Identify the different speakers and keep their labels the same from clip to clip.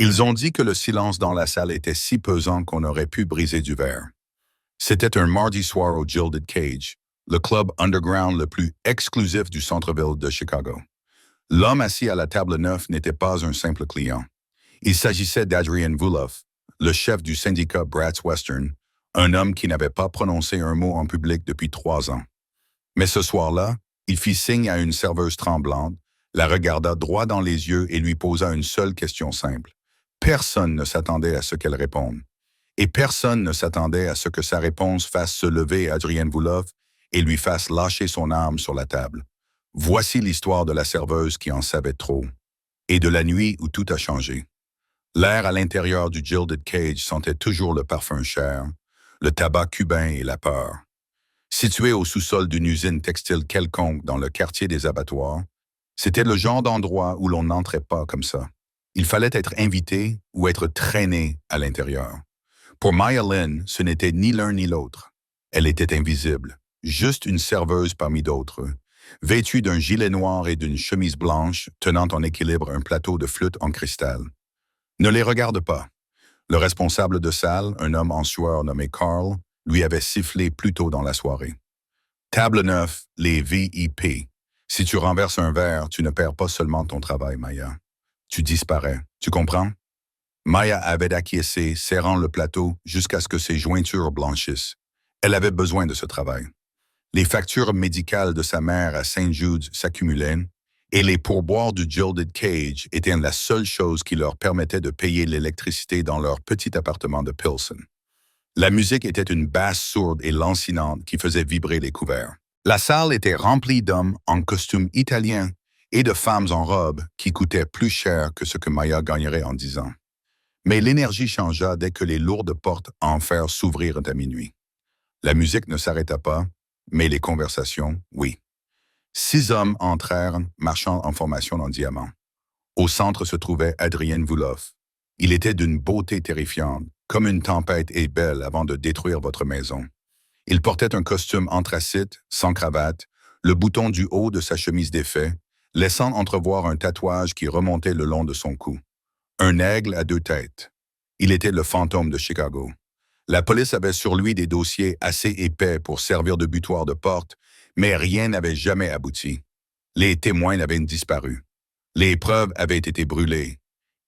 Speaker 1: Ils ont dit que le silence dans la salle était si pesant qu'on aurait pu briser du verre. C'était un mardi soir au Gilded Cage, le club underground le plus exclusif du centre-ville de Chicago. L'homme assis à la table 9 n'était pas un simple client. Il s'agissait d'Adrian Vuloff, le chef du syndicat Bratz Western, un homme qui n'avait pas prononcé un mot en public depuis 3 ans. Mais ce soir-là, il fit signe à une serveuse tremblante, la regarda droit dans les yeux et lui posa une seule question simple. Personne ne s'attendait à ce qu'elle réponde. Et personne ne s'attendait à ce que sa réponse fasse se lever Adrian Vuloff et lui fasse lâcher son arme sur la table. Voici l'histoire de la serveuse qui en savait trop, et de la nuit où tout a changé. L'air à l'intérieur du Gilded Cage sentait toujours le parfum cher, le tabac cubain et la peur. Situé au sous-sol d'une usine textile quelconque dans le quartier des abattoirs, c'était le genre d'endroit où l'on n'entrait pas comme ça. Il fallait être invité ou être traîné à l'intérieur. Pour Maya Lynn, ce n'était ni l'un ni l'autre. Elle était invisible, juste une serveuse parmi d'autres, vêtue d'un gilet noir et d'une chemise blanche, tenant en équilibre un plateau de flûte en cristal. Ne les regarde pas. Le responsable de salle, un homme en sueur nommé Carl, lui avait sifflé plus tôt dans la soirée. Table 9, les VIP. Si tu renverses un verre, tu ne perds pas seulement ton travail, Maya. Tu disparais. Tu comprends? Maya avait acquiescé, serrant le plateau jusqu'à ce que ses jointures blanchissent. Elle avait besoin de ce travail. Les factures médicales de sa mère à St. Jude's s'accumulaient, et les pourboires du Gilded Cage étaient la seule chose qui leur permettait de payer l'électricité dans leur petit appartement de Pilsen. La musique était une basse sourde et lancinante qui faisait vibrer les couverts. La salle était remplie d'hommes en costume italien et de femmes en robe qui coûtaient plus cher que ce que Maya gagnerait en 10 ans. Mais l'énergie changea dès que les lourdes portes en fer s'ouvrirent à minuit. La musique ne s'arrêta pas, mais les conversations, oui. 6 hommes entrèrent, marchant en formation en diamant. Au centre se trouvait Adrian Vuloff. Il était d'une beauté terrifiante, comme une tempête est belle avant de détruire votre maison. Il portait un costume anthracite, sans cravate, le bouton du haut de sa chemise défait, laissant entrevoir un tatouage qui remontait le long de son cou. Un aigle à 2 têtes. Il était le fantôme de Chicago. La police avait sur lui des dossiers assez épais pour servir de butoir de porte, mais rien n'avait jamais abouti. Les témoins avaient disparu. Les preuves avaient été brûlées.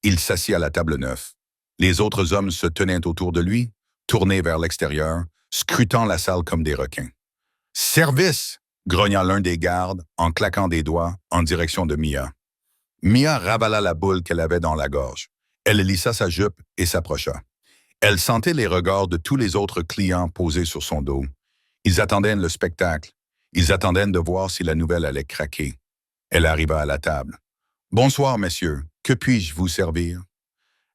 Speaker 1: Il s'assit à la table 9. Les autres hommes se tenaient autour de lui, tournés vers l'extérieur, scrutant la salle comme des requins. « Service !» grogna l'un des gardes en claquant des doigts en direction de Mia. Mia ravala la boule qu'elle avait dans la gorge. Elle lissa sa jupe et s'approcha. Elle sentait les regards de tous les autres clients posés sur son dos. Ils attendaient le spectacle. Ils attendaient de voir si la nouvelle allait craquer. Elle arriva à la table. « Bonsoir, messieurs. Que puis-je vous servir? »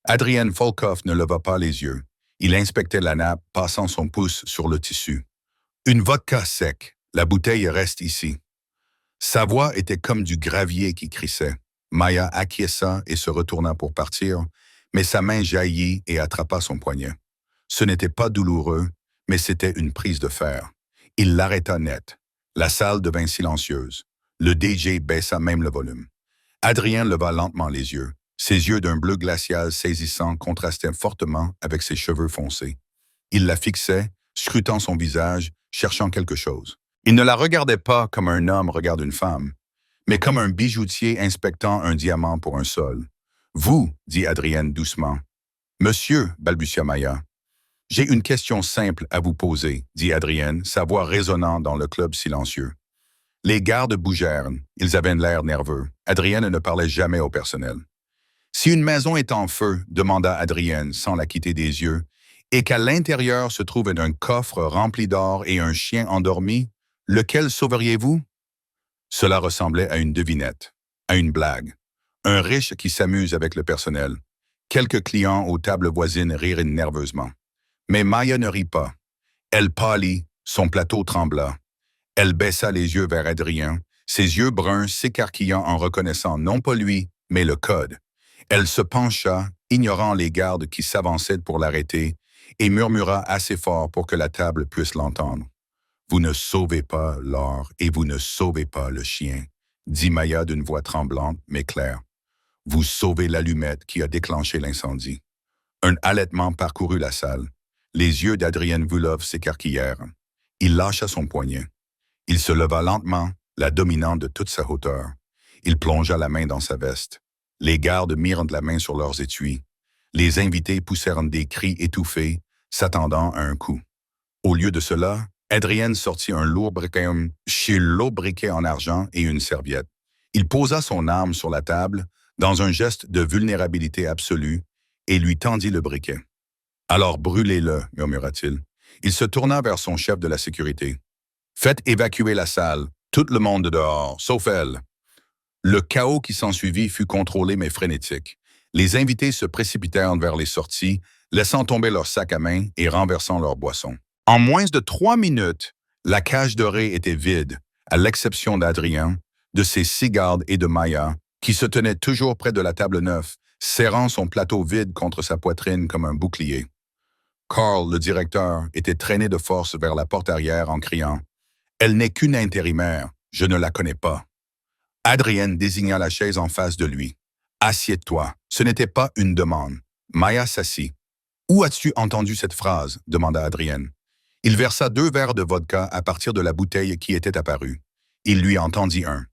Speaker 1: Adrian Volkoff ne leva pas les yeux. Il inspectait la nappe, passant son pouce sur le tissu. « Une vodka sec. La bouteille reste ici. » Sa voix était comme du gravier qui crissait. Maya acquiesça et se retourna pour partir, mais sa main jaillit et attrapa son poignet. Ce n'était pas douloureux, mais c'était une prise de fer. Il l'arrêta net. La salle devint silencieuse. Le DJ baissa même le volume. Adrien leva lentement les yeux. Ses yeux d'un bleu glacial saisissant contrastaient fortement avec ses cheveux foncés. Il la fixait, scrutant son visage, cherchant quelque chose. Il ne la regardait pas comme un homme regarde une femme, mais comme un bijoutier inspectant un diamant pour un sol. « Vous, » dit Adrienne doucement. « Monsieur, » balbutia Maya. « J'ai une question simple à vous poser, » dit Adrienne, sa voix résonnant dans le club silencieux. Les gardes bougèrent. Ils avaient l'air nerveux. Adrienne ne parlait jamais au personnel. « Si une maison est en feu, » demanda Adrienne sans la quitter des yeux, « et qu'à l'intérieur se trouvait un coffre rempli d'or et un chien endormi, lequel sauveriez-vous? » Cela ressemblait à une devinette, à une blague. Un riche qui s'amuse avec le personnel. Quelques clients aux tables voisines rirent nerveusement. Mais Maya ne rit pas. Elle pâlit, son plateau trembla. Elle baissa les yeux vers Adrien, ses yeux bruns s'écarquillant en reconnaissant non pas lui, mais le code. Elle se pencha, ignorant les gardes qui s'avançaient pour l'arrêter, et murmura assez fort pour que la table puisse l'entendre. « Vous ne sauvez pas l'or et vous ne sauvez pas le chien, » dit Maya d'une voix tremblante mais claire. « Vous sauvez l'allumette qui a déclenché l'incendie. Un halètement parcourut la salle. Les yeux d'Adrian Vulov s'écarquillèrent. Il lâcha son poignet. Il se leva lentement, la dominant de toute sa hauteur. Il plongea la main dans sa veste. Les gardes mirent de la main sur leurs étuis. Les invités poussèrent des cris étouffés, s'attendant à un coup. Au lieu de cela, Adrien sortit un lourd briquet en argent et une serviette. Il posa son arme sur la table, dans un geste de vulnérabilité absolue, et lui tendit le briquet. « Alors brûlez-le, murmura-t-il. Il se tourna vers son chef de la sécurité. « Faites évacuer la salle, tout le monde dehors, sauf elle. » Le chaos qui s'ensuivit fut contrôlé mais frénétique. Les invités se précipitèrent vers les sorties, laissant tomber leurs sacs à main et renversant leurs boissons. En moins de 3 minutes, la cage dorée était vide, à l'exception d'Adrien, de ses 6 gardes et de Maya, qui se tenait toujours près de la table neuve, serrant son plateau vide contre sa poitrine comme un bouclier. Carl, le directeur, était traîné de force vers la porte arrière en criant « Elle n'est qu'une intérimaire, je ne la connais pas. » Adrien désigna la chaise en face de lui. « Assieds-toi, ce n'était pas une demande. » Maya s'assit. « Où as-tu entendu cette phrase ?» demanda Adrien. Il versa 2 verres de vodka à partir de la bouteille qui était apparue. Il lui en tendit un.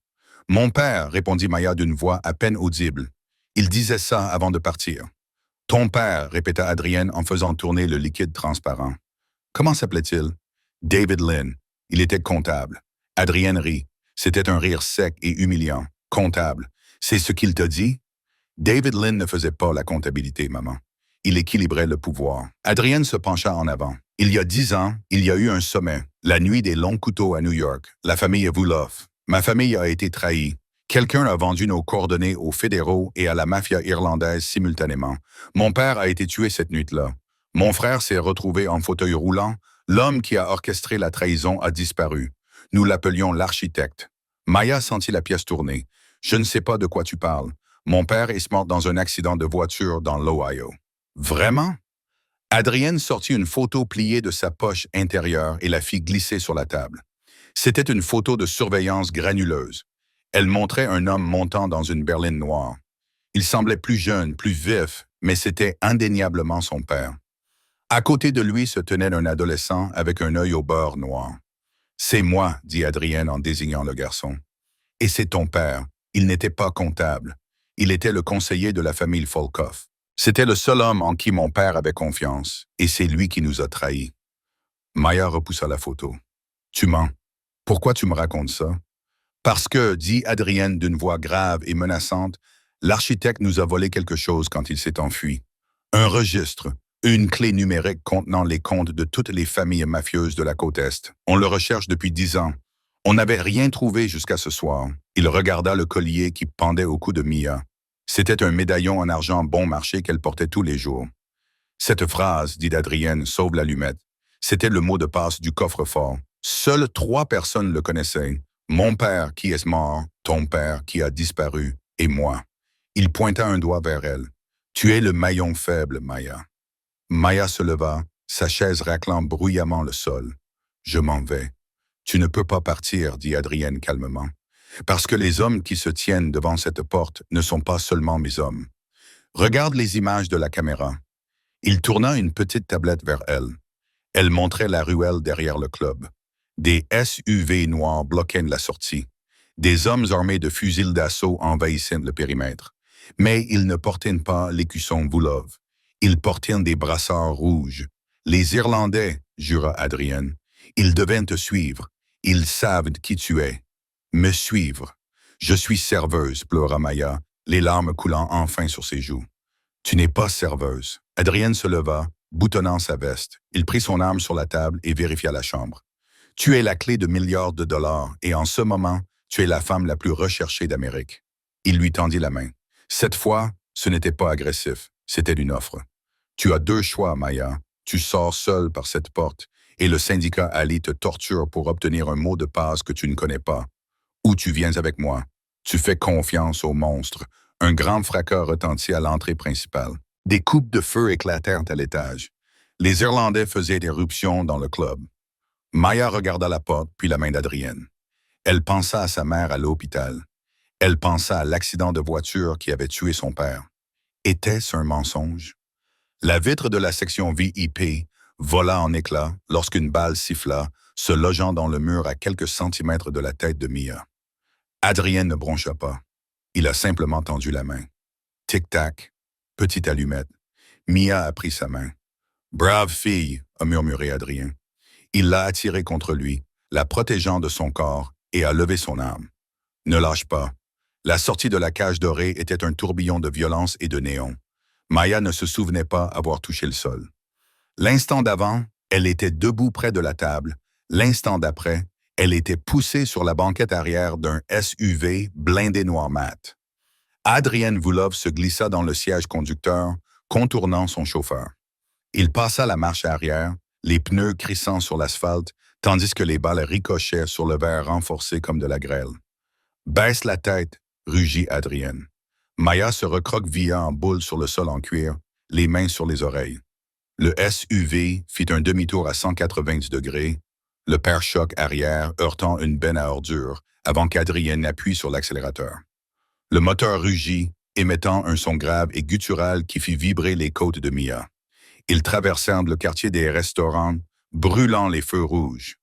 Speaker 1: « Mon père » répondit Maya d'une voix à peine audible. Il disait ça avant de partir. « Ton père » répéta Adrien en faisant tourner le liquide transparent. « Comment s'appelait-il »« David Lynn. Il était comptable. » Adrien rit. C'était un rire sec et humiliant. « Comptable. C'est ce qu'il t'a dit » David Lynn ne faisait pas la comptabilité, maman. Il équilibrait le pouvoir. Adrien se pencha en avant. Il y a 10 ans, il y a eu un sommet, la nuit des longs couteaux à New York. La famille Vulov. Ma famille a été trahie. Quelqu'un a vendu nos coordonnées aux fédéraux et à la mafia irlandaise simultanément. Mon père a été tué cette nuit-là. Mon frère s'est retrouvé en fauteuil roulant. L'homme qui a orchestré la trahison a disparu. Nous l'appelions l'architecte. Maya sentit la pièce tourner. Je ne sais pas de quoi tu parles. Mon père est mort dans un accident de voiture dans l'Ohio. Vraiment? Adrien sortit une photo pliée de sa poche intérieure et la fit glisser sur la table. C'était une photo de surveillance granuleuse. Elle montrait un homme montant dans une berline noire. Il semblait plus jeune, plus vif, mais c'était indéniablement son père. À côté de lui se tenait un adolescent avec un œil au beurre noir. « C'est moi, » dit Adrien en désignant le garçon. « Et c'est ton père. Il n'était pas comptable. Il était le conseiller de la famille Volkov. C'était le seul homme en qui mon père avait confiance, et c'est lui qui nous a trahis. » Maya repoussa la photo. « Tu mens. Pourquoi tu me racontes ça? » « Parce que, dit Adrien d'une voix grave et menaçante, l'architecte nous a volé quelque chose quand il s'est enfui. Un registre, une clé numérique contenant les comptes de toutes les familles mafieuses de la côte Est. On le recherche depuis 10 ans. On n'avait rien trouvé jusqu'à ce soir. » Il regarda le collier qui pendait au cou de Mia. C'était un médaillon en argent bon marché qu'elle portait tous les jours. Cette phrase, dit Adrien, sauve l'allumette. C'était le mot de passe du coffre-fort. Seules 3 personnes le connaissaient. Mon père qui est mort, ton père qui a disparu, et moi. Il pointa un doigt vers elle. Tu es le maillon faible, Maya. Maya se leva, sa chaise raclant bruyamment le sol. Je m'en vais. Tu ne peux pas partir, dit Adrien calmement. Parce que les hommes qui se tiennent devant cette porte ne sont pas seulement mes hommes. Regarde les images de la caméra. Il tourna une petite tablette vers elle. Elle montrait la ruelle derrière le club. Des SUV noirs bloquaient la sortie. Des hommes armés de fusils d'assaut envahissaient le périmètre. Mais ils ne portaient pas l'écusson Vulov. Ils portaient des brassards rouges. Les Irlandais, jura Adrien. Ils devaient te suivre. Ils savent qui tu es. Me suivre. Je suis serveuse, pleura Maya, les larmes coulant enfin sur ses joues. Tu n'es pas serveuse. Adrien se leva, boutonnant sa veste. Il prit son arme sur la table et vérifia la chambre. Tu es la clé de milliards de dollars et en ce moment, tu es la femme la plus recherchée d'Amérique. Il lui tendit la main. Cette fois, ce n'était pas agressif, c'était une offre. Tu as 2 choix, Maya. Tu sors seule par cette porte et le syndicat Ali te torture pour obtenir un mot de passe que tu ne connais pas. Ou tu viens avec moi. Tu fais confiance au monstre. Un grand fracas retentit à l'entrée principale. Des coupes de feu éclatèrent à l'étage. Les Irlandais faisaient éruption dans le club. Maya regarda la porte puis la main d'Adrien. Elle pensa à sa mère à l'hôpital. Elle pensa à l'accident de voiture qui avait tué son père. Était-ce un mensonge? La vitre de la section VIP vola en éclats lorsqu'une balle siffla, se logeant dans le mur à quelques centimètres de la tête de Mia. Adrien ne broncha pas. Il a simplement tendu la main. Tic-tac, petite allumette. Mia a pris sa main. « Brave fille », a murmuré Adrien. Il l'a attirée contre lui, la protégeant de son corps, et a levé son arme. « Ne lâche pas. » La sortie de la cage dorée était un tourbillon de violence et de néon. Maya ne se souvenait pas avoir touché le sol. L'instant d'avant, elle était debout près de la table. L'instant d'après, elle était poussée sur la banquette arrière d'un SUV blindé noir mat. Adrien Voulov se glissa dans le siège conducteur, contournant son chauffeur. Il passa la marche arrière, les pneus crissant sur l'asphalte, tandis que les balles ricochaient sur le verre renforcé comme de la grêle. « Baisse la tête », rugit Adrien. Maya se recroquevilla en boule sur le sol en cuir, les mains sur les oreilles. Le SUV fit un demi-tour à 190 degrés, le pare-choc arrière heurtant une benne à ordures avant qu'Adrien appuie sur l'accélérateur. Le moteur rugit, émettant un son grave et guttural qui fit vibrer les côtes de Mia. Ils traversèrent le quartier des restaurants, brûlant les feux rouges.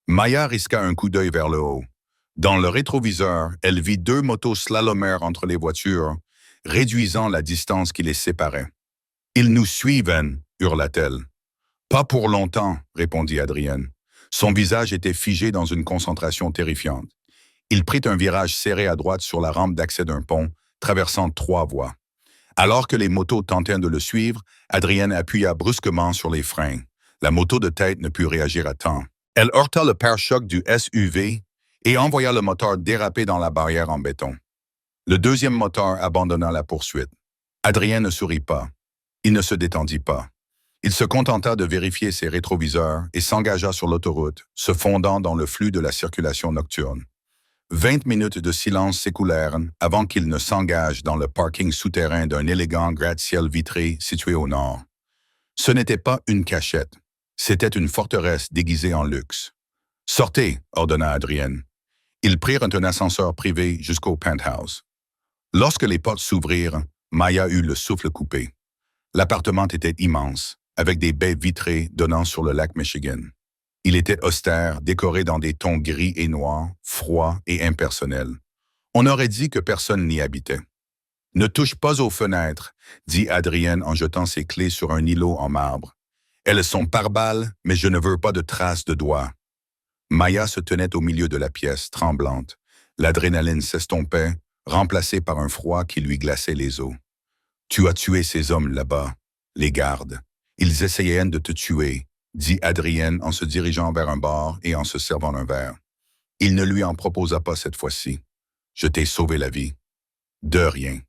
Speaker 1: Maya risqua un coup d'œil vers le haut. Dans le rétroviseur, elle vit deux motos slalomèrent entre les voitures, réduisant la distance qui les séparait. « Ils nous suivent » hurla-t-elle. « Pas pour longtemps » répondit Adrien. Son visage était figé dans une concentration terrifiante. Il prit un virage serré à droite sur la rampe d'accès d'un pont, traversant 3 voies. Alors que les motos tentaient de le suivre, Adrien appuya brusquement sur les freins. La moto de tête ne put réagir à temps. Elle heurta le pare-choc du SUV et envoya le moteur déraper dans la barrière en béton. Le deuxième moteur abandonna la poursuite. Adrien ne sourit pas. Il ne se détendit pas. Il se contenta de vérifier ses rétroviseurs et s'engagea sur l'autoroute, se fondant dans le flux de la circulation nocturne. 20 minutes de silence s'écoulèrent avant qu'il ne s'engage dans le parking souterrain d'un élégant gratte-ciel vitré situé au nord. Ce n'était pas une cachette, c'était une forteresse déguisée en luxe. « Sortez », ordonna Adrien. Ils prirent un ascenseur privé jusqu'au penthouse. Lorsque les portes s'ouvrirent, Maya eut le souffle coupé. L'appartement était immense, avec des baies vitrées donnant sur le lac Michigan. Il était austère, décoré dans des tons gris et noirs, froids et impersonnels. On aurait dit que personne n'y habitait. « Ne touche pas aux fenêtres », dit Adrien en jetant ses clés sur un îlot en marbre. « Elles sont par balles, mais je ne veux pas de traces de doigts. » Maya se tenait au milieu de la pièce, tremblante. L'adrénaline s'estompait, remplacée par un froid qui lui glaçait les os. « Tu as tué ces hommes là-bas, les gardes. Ils essayaient de te tuer, » dit Adrien en se dirigeant vers un bar et en se servant un verre. Il ne lui en proposa pas cette fois-ci. « Je t'ai sauvé la vie. »« De rien. »«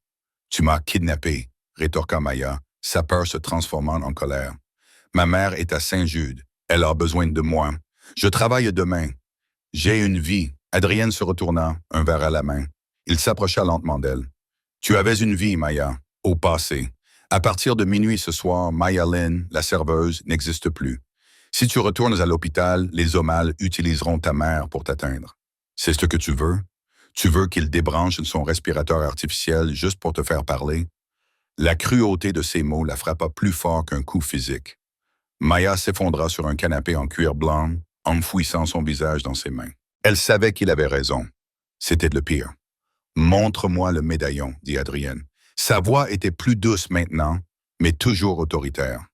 Speaker 1: Tu m'as kidnappé, » rétorqua Maya, sa peur se transformant en colère. « Ma mère est à Saint-Jude. Elle a besoin de moi. Je travaille demain. J'ai une vie. » Adrien se retourna, un verre à la main. Il s'approcha lentement d'elle. « Tu avais une vie, Maya, au passé. À partir de minuit ce soir, Maya Lynn, la serveuse, n'existe plus. Si tu retournes à l'hôpital, les O'Mall utiliseront ta mère pour t'atteindre. C'est ce que tu veux? Tu veux qu'il débranche son respirateur artificiel juste pour te faire parler? » La cruauté de ces mots la frappa plus fort qu'un coup physique. Maya s'effondra sur un canapé en cuir blanc, enfouissant son visage dans ses mains. Elle savait qu'il avait raison. C'était le pire. « Montre-moi le médaillon, » dit Adrien. Sa voix était plus douce maintenant, mais toujours autoritaire.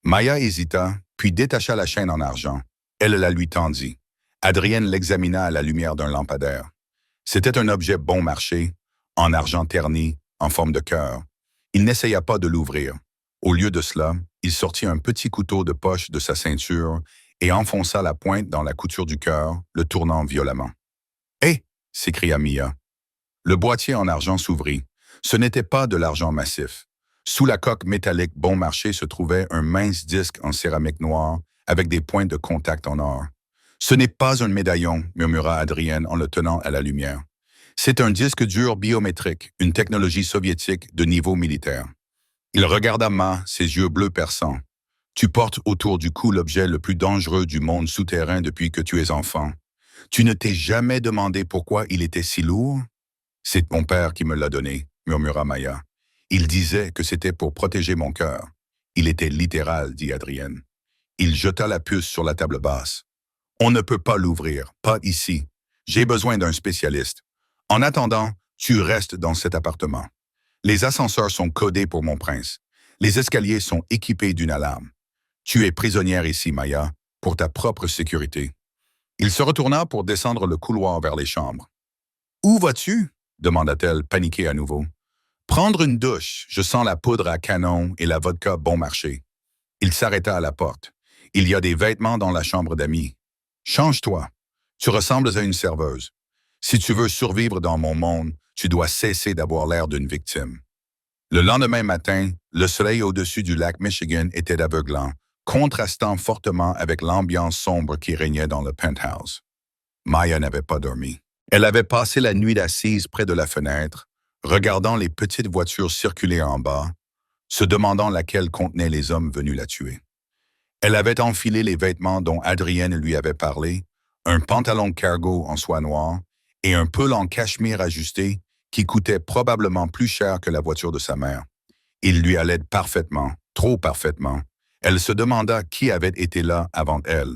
Speaker 1: Maya hésita, puis détacha la chaîne en argent. Elle la lui tendit. Adrien l'examina à la lumière d'un lampadaire. C'était un objet bon marché, en argent terni, en forme de cœur. Il n'essaya pas de l'ouvrir. Au lieu de cela, il sortit un petit couteau de poche de sa ceinture et enfonça la pointe dans la couture du cœur, le tournant violemment. « Hé !» s'écria Mia. Le boîtier en argent s'ouvrit. Ce n'était pas de l'argent massif. Sous la coque métallique bon marché se trouvait un mince disque en céramique noire avec des points de contact en or. « Ce n'est pas un médaillon », murmura Adrien en le tenant à la lumière. « C'est un disque dur biométrique, une technologie soviétique de niveau militaire. » Il regarda Ma, ses yeux bleus perçants. « Tu portes autour du cou l'objet le plus dangereux du monde souterrain depuis que tu es enfant. Tu ne t'es jamais demandé pourquoi il était si lourd? » C'est mon père qui me l'a donné, murmura Maya. Il disait que c'était pour protéger mon cœur. Il était littéral, dit Adrienne. Il jeta la puce sur la table basse. On ne peut pas l'ouvrir, pas ici. J'ai besoin d'un spécialiste. En attendant, tu restes dans cet appartement. Les ascenseurs sont codés pour mon prince. Les escaliers sont équipés d'une alarme. Tu es prisonnière ici, Maya, pour ta propre sécurité. Il se retourna pour descendre le couloir vers les chambres. Où vas-tu? Demanda-t-elle, paniquée à nouveau. Prendre une douche, je sens la poudre à canon et la vodka bon marché. Il s'arrêta à la porte. Il y a des vêtements dans la chambre d'amis. Change-toi. Tu ressembles à une serveuse. Si tu veux survivre dans mon monde, tu dois cesser d'avoir l'air d'une victime. Le lendemain matin, le soleil au-dessus du lac Michigan était aveuglant, contrastant fortement avec l'ambiance sombre qui régnait dans le penthouse. Maya n'avait pas dormi. Elle avait passé la nuit assise près de la fenêtre, regardant les petites voitures circuler en bas, se demandant laquelle contenait les hommes venus la tuer. Elle avait enfilé les vêtements dont Adrienne lui avait parlé, un pantalon cargo en soie noire et un pull en cachemire ajusté qui coûtait probablement plus cher que la voiture de sa mère. Il lui allait parfaitement, trop parfaitement. Elle se demanda qui avait été là avant elle.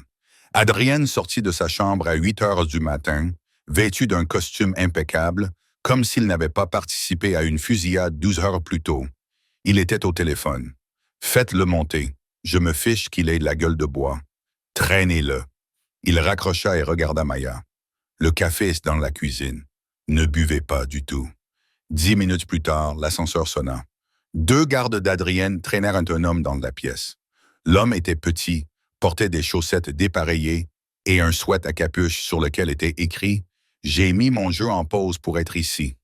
Speaker 1: Adrienne sortit de sa chambre à 8 heures du matin, vêtue d'un costume impeccable, comme s'il n'avait pas participé à une fusillade 12 heures plus tôt. Il était au téléphone. « Faites-le monter. Je me fiche qu'il ait de la gueule de bois. Traînez-le. » Il raccrocha et regarda Maya. « Le café est dans la cuisine. Ne buvez pas du tout. » 10 minutes plus tard, l'ascenseur sonna. 2 gardes d'Adrienne traînèrent un homme dans la pièce. L'homme était petit, portait des chaussettes dépareillées et un sweat à capuche sur lequel était écrit « J'ai mis mon jeu en pause pour être ici ».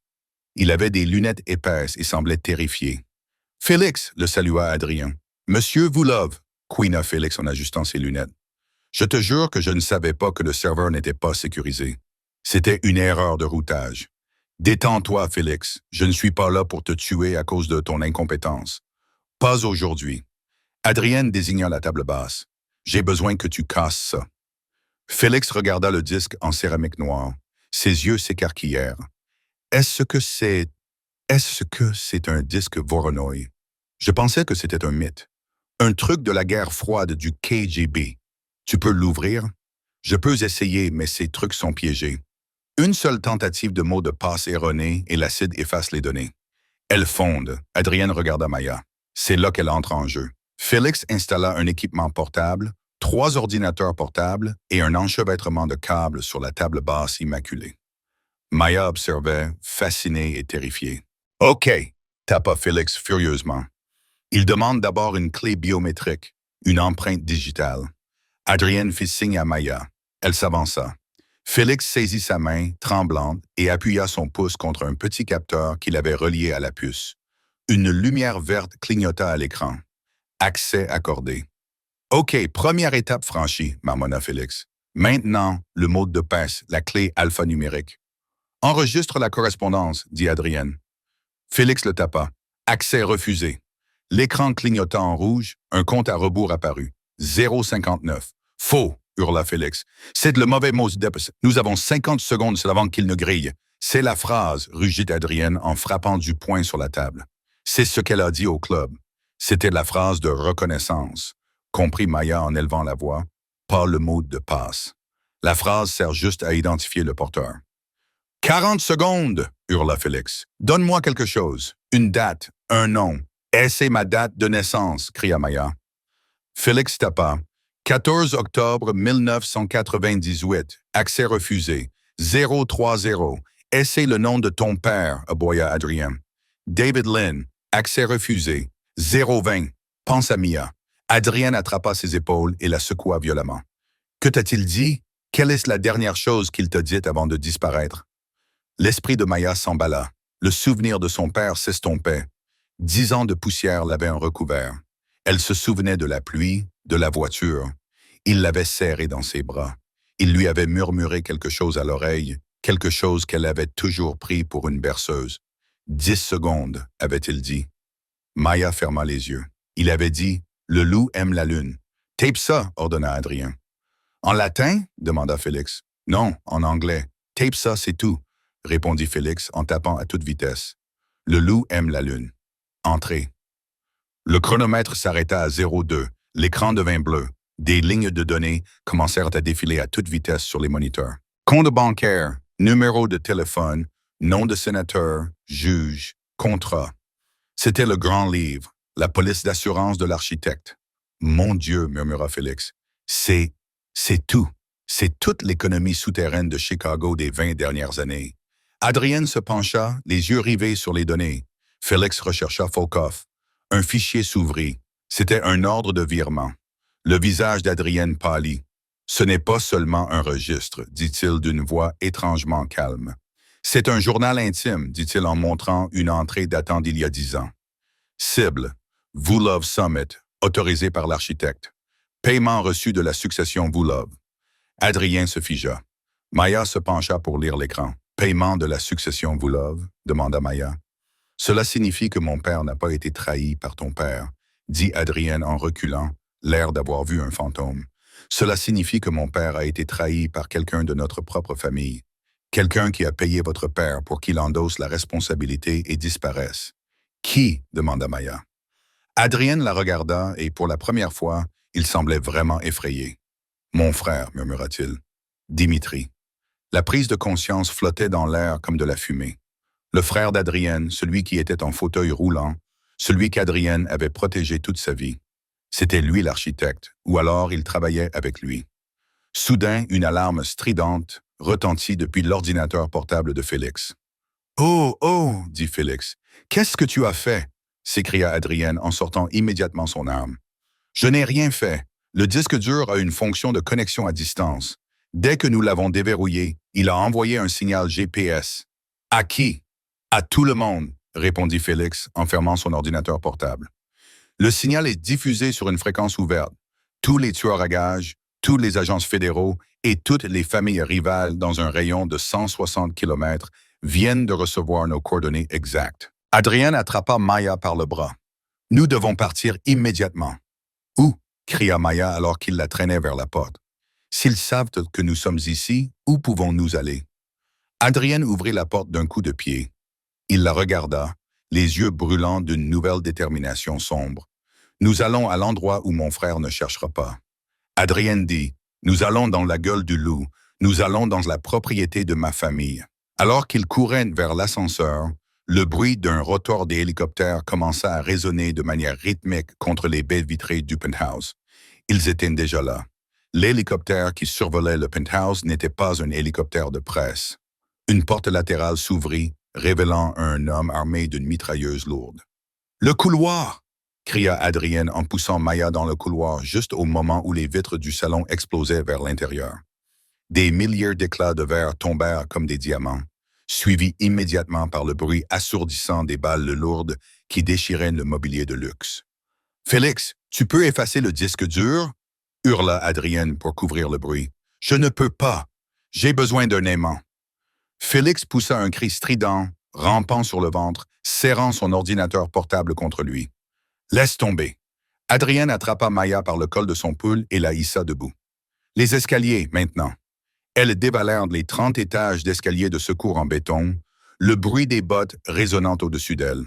Speaker 1: Il avait des lunettes épaisses et semblait terrifié. « Félix » le salua Adrien. « Monsieur vous love » couina Félix en ajustant ses lunettes. « Je te jure que je ne savais pas que le serveur n'était pas sécurisé. C'était une erreur de routage. Détends-toi, Félix. Je ne suis pas là pour te tuer à cause de ton incompétence. Pas aujourd'hui. » Adrienne désigna la table basse. « J'ai besoin que tu casses ça. » Félix regarda le disque en céramique noire. Ses yeux s'écarquillèrent. « Est-ce que c'est un disque Voronoi? Je pensais que c'était un mythe. Un truc de la guerre froide du KGB. Tu peux l'ouvrir? Je peux essayer, mais ces trucs sont piégés. Une seule tentative de mot de passe erronée et l'acide efface les données. Elle fonde. Adrienne regarda Maya. C'est là qu'elle entre en jeu. Félix installa un équipement portable, 3 ordinateurs portables et un enchevêtrement de câbles sur la table basse immaculée. Maya observait, fascinée et terrifiée. « OK » tapa Félix furieusement. Il demande d'abord une clé biométrique, une empreinte digitale. Adrienne fit signe à Maya. Elle s'avança. Félix saisit sa main, tremblante, et appuya son pouce contre un petit capteur qu'il avait relié à la puce. Une lumière verte clignota à l'écran. Accès accordé. « OK, première étape franchie, marmonna Félix. Maintenant, le mot de passe, la clé alphanumérique. »« Enregistre la correspondance, » dit Adrienne. Félix le tapa. Accès refusé. L'écran clignota en rouge, un compte à rebours apparut. 0,59. Faux, hurla Félix. C'est le mauvais mot de passe. Nous avons 50 secondes avant qu'il ne grille. C'est la phrase, rugit Adrienne en frappant du poing sur la table. C'est ce qu'elle a dit au club. C'était la phrase de reconnaissance, comprit Maya en élevant la voix, pas le mot de passe. La phrase sert juste à identifier le porteur. « 40 secondes !» hurla Félix. « Donne-moi quelque chose. Une date, un nom. Et c'est ma date de naissance !» cria Maya. Félix tapa. « 14 octobre 1998. Accès refusé. 030. Et c'est le nom de ton père » aboya Adrien. « David Lynn. Accès refusé. 020. Pense à Mia. » Adrienne attrapa ses épaules et la secoua violemment. « Que t'a-t-il dit? Quelle est la dernière chose qu'il t'a dite avant de disparaître? » L'esprit de Maya s'emballa. Le souvenir de son père s'estompait. 10 ans de poussière l'avaient recouvert. Elle se souvenait de la pluie, de la voiture. Il l'avait serrée dans ses bras. Il lui avait murmuré quelque chose à l'oreille, quelque chose qu'elle avait toujours pris pour une berceuse. 10 secondes, avait-il dit. Maya ferma les yeux. Il avait dit « Le loup aime la lune ». « Tape ça », ordonna Adrien. « En latin » demanda Félix. « Non, en anglais. Tape ça, c'est tout. répondit Félix en tapant à toute vitesse. Le loup aime la lune. Entrez. Le chronomètre s'arrêta à 02. L'écran devint bleu. Des lignes de données commencèrent à défiler à toute vitesse sur les moniteurs. Compte bancaire, numéro de téléphone, nom de sénateur, juge, contrat. C'était le grand livre, la police d'assurance de l'architecte. Mon Dieu, murmura Félix. C'est tout. C'est toute l'économie souterraine de Chicago des 20 dernières années. Adrienne se pencha, les yeux rivés sur les données. Félix rechercha Folkoff. Un fichier s'ouvrit. C'était un ordre de virement. Le visage d'Adrienne pâlit. « Ce n'est pas seulement un registre, dit-il d'une voix étrangement calme. C'est un journal intime, dit-il en montrant une entrée datant d'il y a 10 ans. Cible, Vulov Summit, autorisé par l'architecte. Paiement reçu de la succession Vulov. Adrien se figea. Maya se pencha pour lire l'écran. Paiement de la succession Vulov, demanda Maya. Cela signifie que mon père n'a pas été trahi par ton père, dit Adrien en reculant, l'air d'avoir vu un fantôme. Cela signifie que mon père a été trahi par quelqu'un de notre propre famille. Quelqu'un qui a payé votre père pour qu'il endosse la responsabilité et disparaisse. Qui? Demanda Maya. Adrien la regarda et pour la première fois, il semblait vraiment effrayé. Mon frère, murmura-t-il. Dimitri. La prise de conscience flottait dans l'air comme de la fumée. Le frère d'Adrienne, celui qui était en fauteuil roulant, celui qu'Adrienne avait protégé toute sa vie. C'était lui l'architecte, ou alors il travaillait avec lui. Soudain, une alarme stridente retentit depuis l'ordinateur portable de Félix. « Oh, oh !» dit Félix. « Qu'est-ce que tu as fait ?» s'écria Adrienne en sortant immédiatement son arme. « Je n'ai rien fait. Le disque dur a une fonction de connexion à distance. Dès que nous l'avons déverrouillé, il a envoyé un signal GPS. »« À qui ?»« À tout le monde », répondit Félix en fermant son ordinateur portable. Le signal est diffusé sur une fréquence ouverte. Tous les tueurs à gages, tous les agences fédéraux et toutes les familles rivales dans un rayon de 160 km viennent de recevoir nos coordonnées exactes. Adrien attrapa Maya par le bras. « Nous devons partir immédiatement. »« Où ?» cria Maya alors qu'il la traînait vers la porte. « S'ils savent que nous sommes ici, où pouvons-nous aller ?» Adrien ouvrit la porte d'un coup de pied. Il la regarda, les yeux brûlants d'une nouvelle détermination sombre. « Nous allons à l'endroit où mon frère ne cherchera pas. » Adrien dit, « Nous allons dans la gueule du loup. Nous allons dans la propriété de ma famille. » Alors qu'ils couraient vers l'ascenseur, le bruit d'un rotor des hélicoptères commença à résonner de manière rythmique contre les baies vitrées du penthouse. Ils étaient déjà là. L'hélicoptère qui survolait le penthouse n'était pas un hélicoptère de presse. Une porte latérale s'ouvrit, révélant un homme armé d'une mitrailleuse lourde. « Le couloir !» cria Adrien en poussant Maya dans le couloir juste au moment où les vitres du salon explosaient vers l'intérieur. Des milliers d'éclats de verre tombèrent comme des diamants, suivis immédiatement par le bruit assourdissant des balles lourdes qui déchiraient le mobilier de luxe. « Félix, tu peux effacer le disque dur ?» hurla Adrien pour couvrir le bruit. « Je ne peux pas. J'ai besoin d'un aimant. » Félix poussa un cri strident, rampant sur le ventre, serrant son ordinateur portable contre lui. « Laisse tomber. » Adrien attrapa Maya par le col de son pull et la hissa debout. « Les escaliers, maintenant. » Elles dévalèrent les 30 étages d'escaliers de secours en béton, le bruit des bottes résonnant au-dessus d'elles.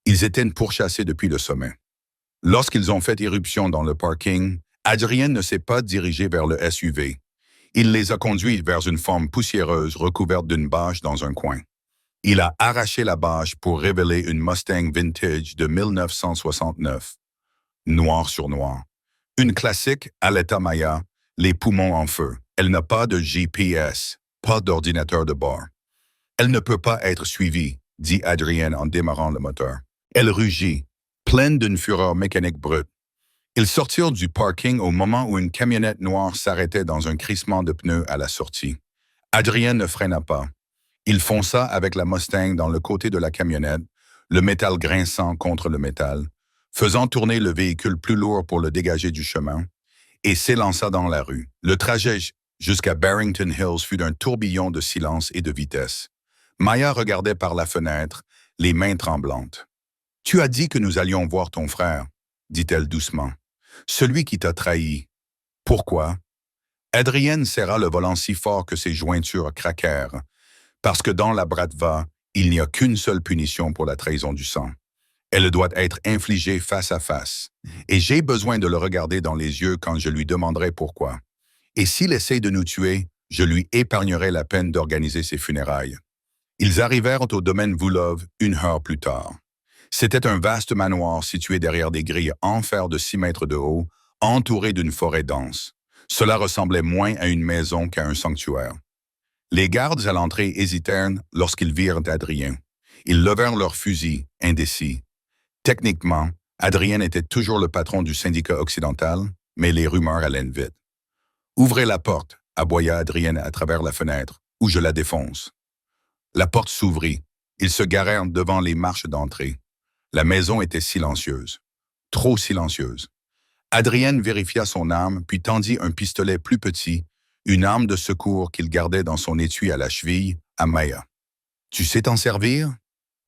Speaker 1: Ils étaient pourchassés depuis le sommet. Lorsqu'ils ont fait irruption dans le parking, Adrien ne s'est pas dirigé vers le SUV. Il les a conduits vers une forme poussiéreuse recouverte d'une bâche dans un coin. Il a arraché la bâche pour révéler une Mustang vintage de 1969. Noir sur noir. Une classique à l'état Maya, les poumons en feu. Elle n'a pas de GPS, pas d'ordinateur de bord. Elle ne peut pas être suivie, dit Adrien en démarrant le moteur. Elle rugit, pleine d'une fureur mécanique brute. Ils sortirent du parking au moment où une camionnette noire s'arrêtait dans un crissement de pneus à la sortie. Adrien ne freina pas. Il fonça avec la Mustang dans le côté de la camionnette, le métal grinçant contre le métal, faisant tourner le véhicule plus lourd pour le dégager du chemin, et s'élança dans la rue. Le trajet jusqu'à Barrington Hills fut d'un tourbillon de silence et de vitesse. Maya regardait par la fenêtre, les mains tremblantes. « Tu as dit que nous allions voir ton frère, » dit-elle doucement. « Celui qui t'a trahi. Pourquoi ?» Adrienne serra le volant si fort que ses jointures craquèrent. Parce que dans la Bratva, il n'y a qu'une seule punition pour la trahison du sang. Elle doit être infligée face à face. Et j'ai besoin de le regarder dans les yeux quand je lui demanderai pourquoi. Et s'il essaie de nous tuer, je lui épargnerai la peine d'organiser ses funérailles. Ils arrivèrent au domaine Voulov 1 heure plus tard. C'était un vaste manoir situé derrière des grilles en fer de 6 mètres de haut, entouré d'une forêt dense. Cela ressemblait moins à une maison qu'à un sanctuaire. Les gardes à l'entrée hésitèrent lorsqu'ils virent Adrien. Ils levèrent leurs fusils, indécis. Techniquement, Adrien était toujours le patron du syndicat occidental, mais les rumeurs allaient vite. « Ouvrez la porte », aboya Adrien à travers la fenêtre, « ou je la défonce. » La porte s'ouvrit. Ils se garèrent devant les marches d'entrée. La maison était silencieuse. Trop silencieuse. Adrien vérifia son arme, puis tendit un pistolet plus petit, une arme de secours qu'il gardait dans son étui à la cheville, à Maya. « Tu sais t'en servir?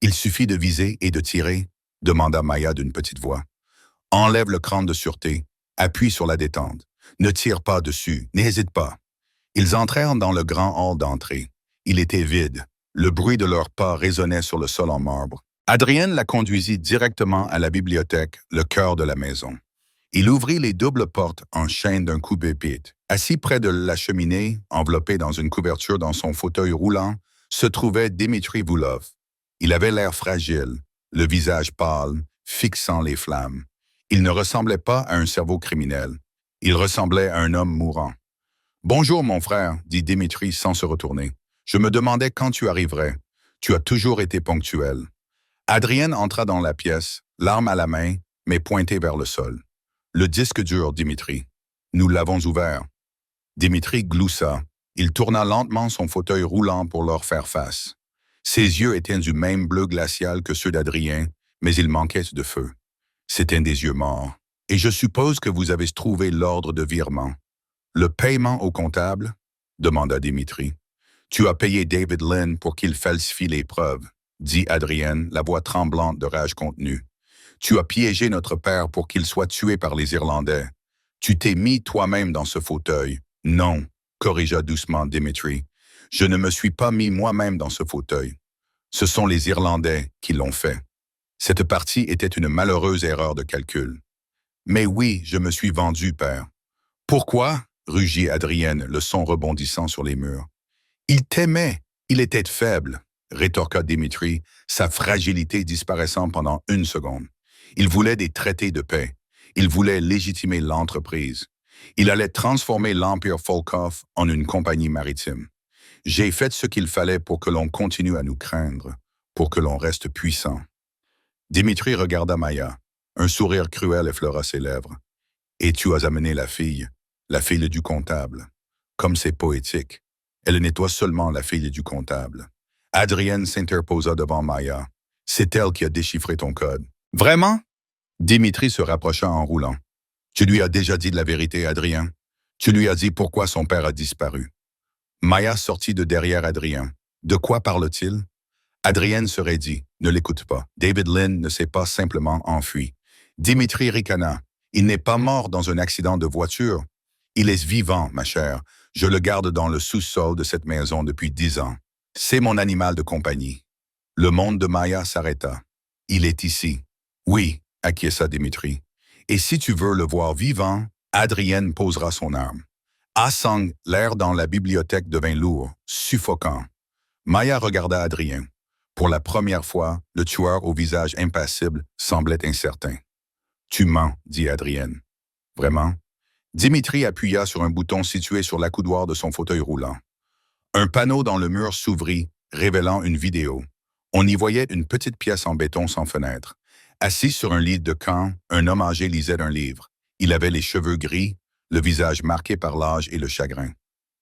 Speaker 1: Il suffit de viser et de tirer, » demanda Maya d'une petite voix. « Enlève le crâne de sûreté, appuie sur la détente. Ne tire pas dessus, n'hésite pas. » Ils entrèrent dans le grand hall d'entrée. Il était vide. Le bruit de leurs pas résonnait sur le sol en marbre. Adrien la conduisit directement à la bibliothèque, le cœur de la maison. Il ouvrit les doubles portes en chaîne d'un coup d'épée. Assis près de la cheminée, enveloppé dans une couverture dans son fauteuil roulant, se trouvait Dimitri Voulov. Il avait l'air fragile, le visage pâle, fixant les flammes. Il ne ressemblait pas à un cerveau criminel. Il ressemblait à un homme mourant. « Bonjour, mon frère, » dit Dimitri sans se retourner. « Je me demandais quand tu arriverais. Tu as toujours été ponctuel. » Adrien entra dans la pièce, l'arme à la main, mais pointée vers le sol. « Le disque dur, Dimitri. Nous l'avons ouvert. » Dimitri gloussa. Il tourna lentement son fauteuil roulant pour leur faire face. Ses yeux étaient du même bleu glacial que ceux d'Adrien, mais ils manquaient de feu. C'étaient des yeux morts. « Et je suppose que vous avez trouvé l'ordre de virement. »« Le paiement au comptable ?» demanda Dimitri. « Tu as payé David Lynn pour qu'il falsifie les preuves, » dit Adrien, la voix tremblante de rage contenue. « Tu as piégé notre père pour qu'il soit tué par les Irlandais. Tu t'es mis toi-même dans ce fauteuil. »« Non, » corrigea doucement Dimitri. « Je ne me suis pas mis moi-même dans ce fauteuil. Ce sont les Irlandais qui l'ont fait. Cette partie était une malheureuse erreur de calcul. »« Mais oui, je me suis vendu, père. »« Pourquoi ?» rugit Adrien, le son rebondissant sur les murs. « Il t'aimait, il était faible, » rétorqua Dimitri, sa fragilité disparaissant pendant 1 seconde. Il voulait des traités de paix. Il voulait légitimer l'entreprise. Il allait transformer l'Empire Volkov en une compagnie maritime. J'ai fait ce qu'il fallait pour que l'on continue à nous craindre, pour que l'on reste puissant. Dimitri regarda Maya. Un sourire cruel effleura ses lèvres. « Et tu as amené la fille du comptable. Comme c'est poétique. Elle nettoie seulement la fille du comptable. » Adrien s'interposa devant Maya. « C'est elle qui a déchiffré ton code. »« Vraiment ?» Dimitri se rapprocha en roulant. « Tu lui as déjà dit la vérité, Adrien. Tu lui as dit pourquoi son père a disparu. » Maya sortit de derrière Adrien. « De quoi parle-t-il » Adrien se raidit. « Ne l'écoute pas. David Lynn ne s'est pas simplement enfui. » Dimitri ricana. « Il n'est pas mort dans un accident de voiture. Il est vivant, ma chère. Je le garde dans le sous-sol de cette maison depuis 10 ans. C'est mon animal de compagnie. » Le monde de Maya s'arrêta. « Il est ici. »« Oui, » acquiesça Dimitri. « Et si tu veux le voir vivant, Adrien posera son arme. » À Sang, l'air dans la bibliothèque devint lourd, suffocant. Maya regarda Adrien. Pour la première fois, le tueur au visage impassible semblait incertain. « Tu mens, » dit Adrien. « Vraiment ?» Dimitri appuya sur un bouton situé sur l'accoudoir de son fauteuil roulant. Un panneau dans le mur s'ouvrit, révélant une vidéo. On y voyait une petite pièce en béton sans fenêtre. Assis sur un lit de camp, un homme âgé lisait un livre. Il avait les cheveux gris, le visage marqué par l'âge et le chagrin.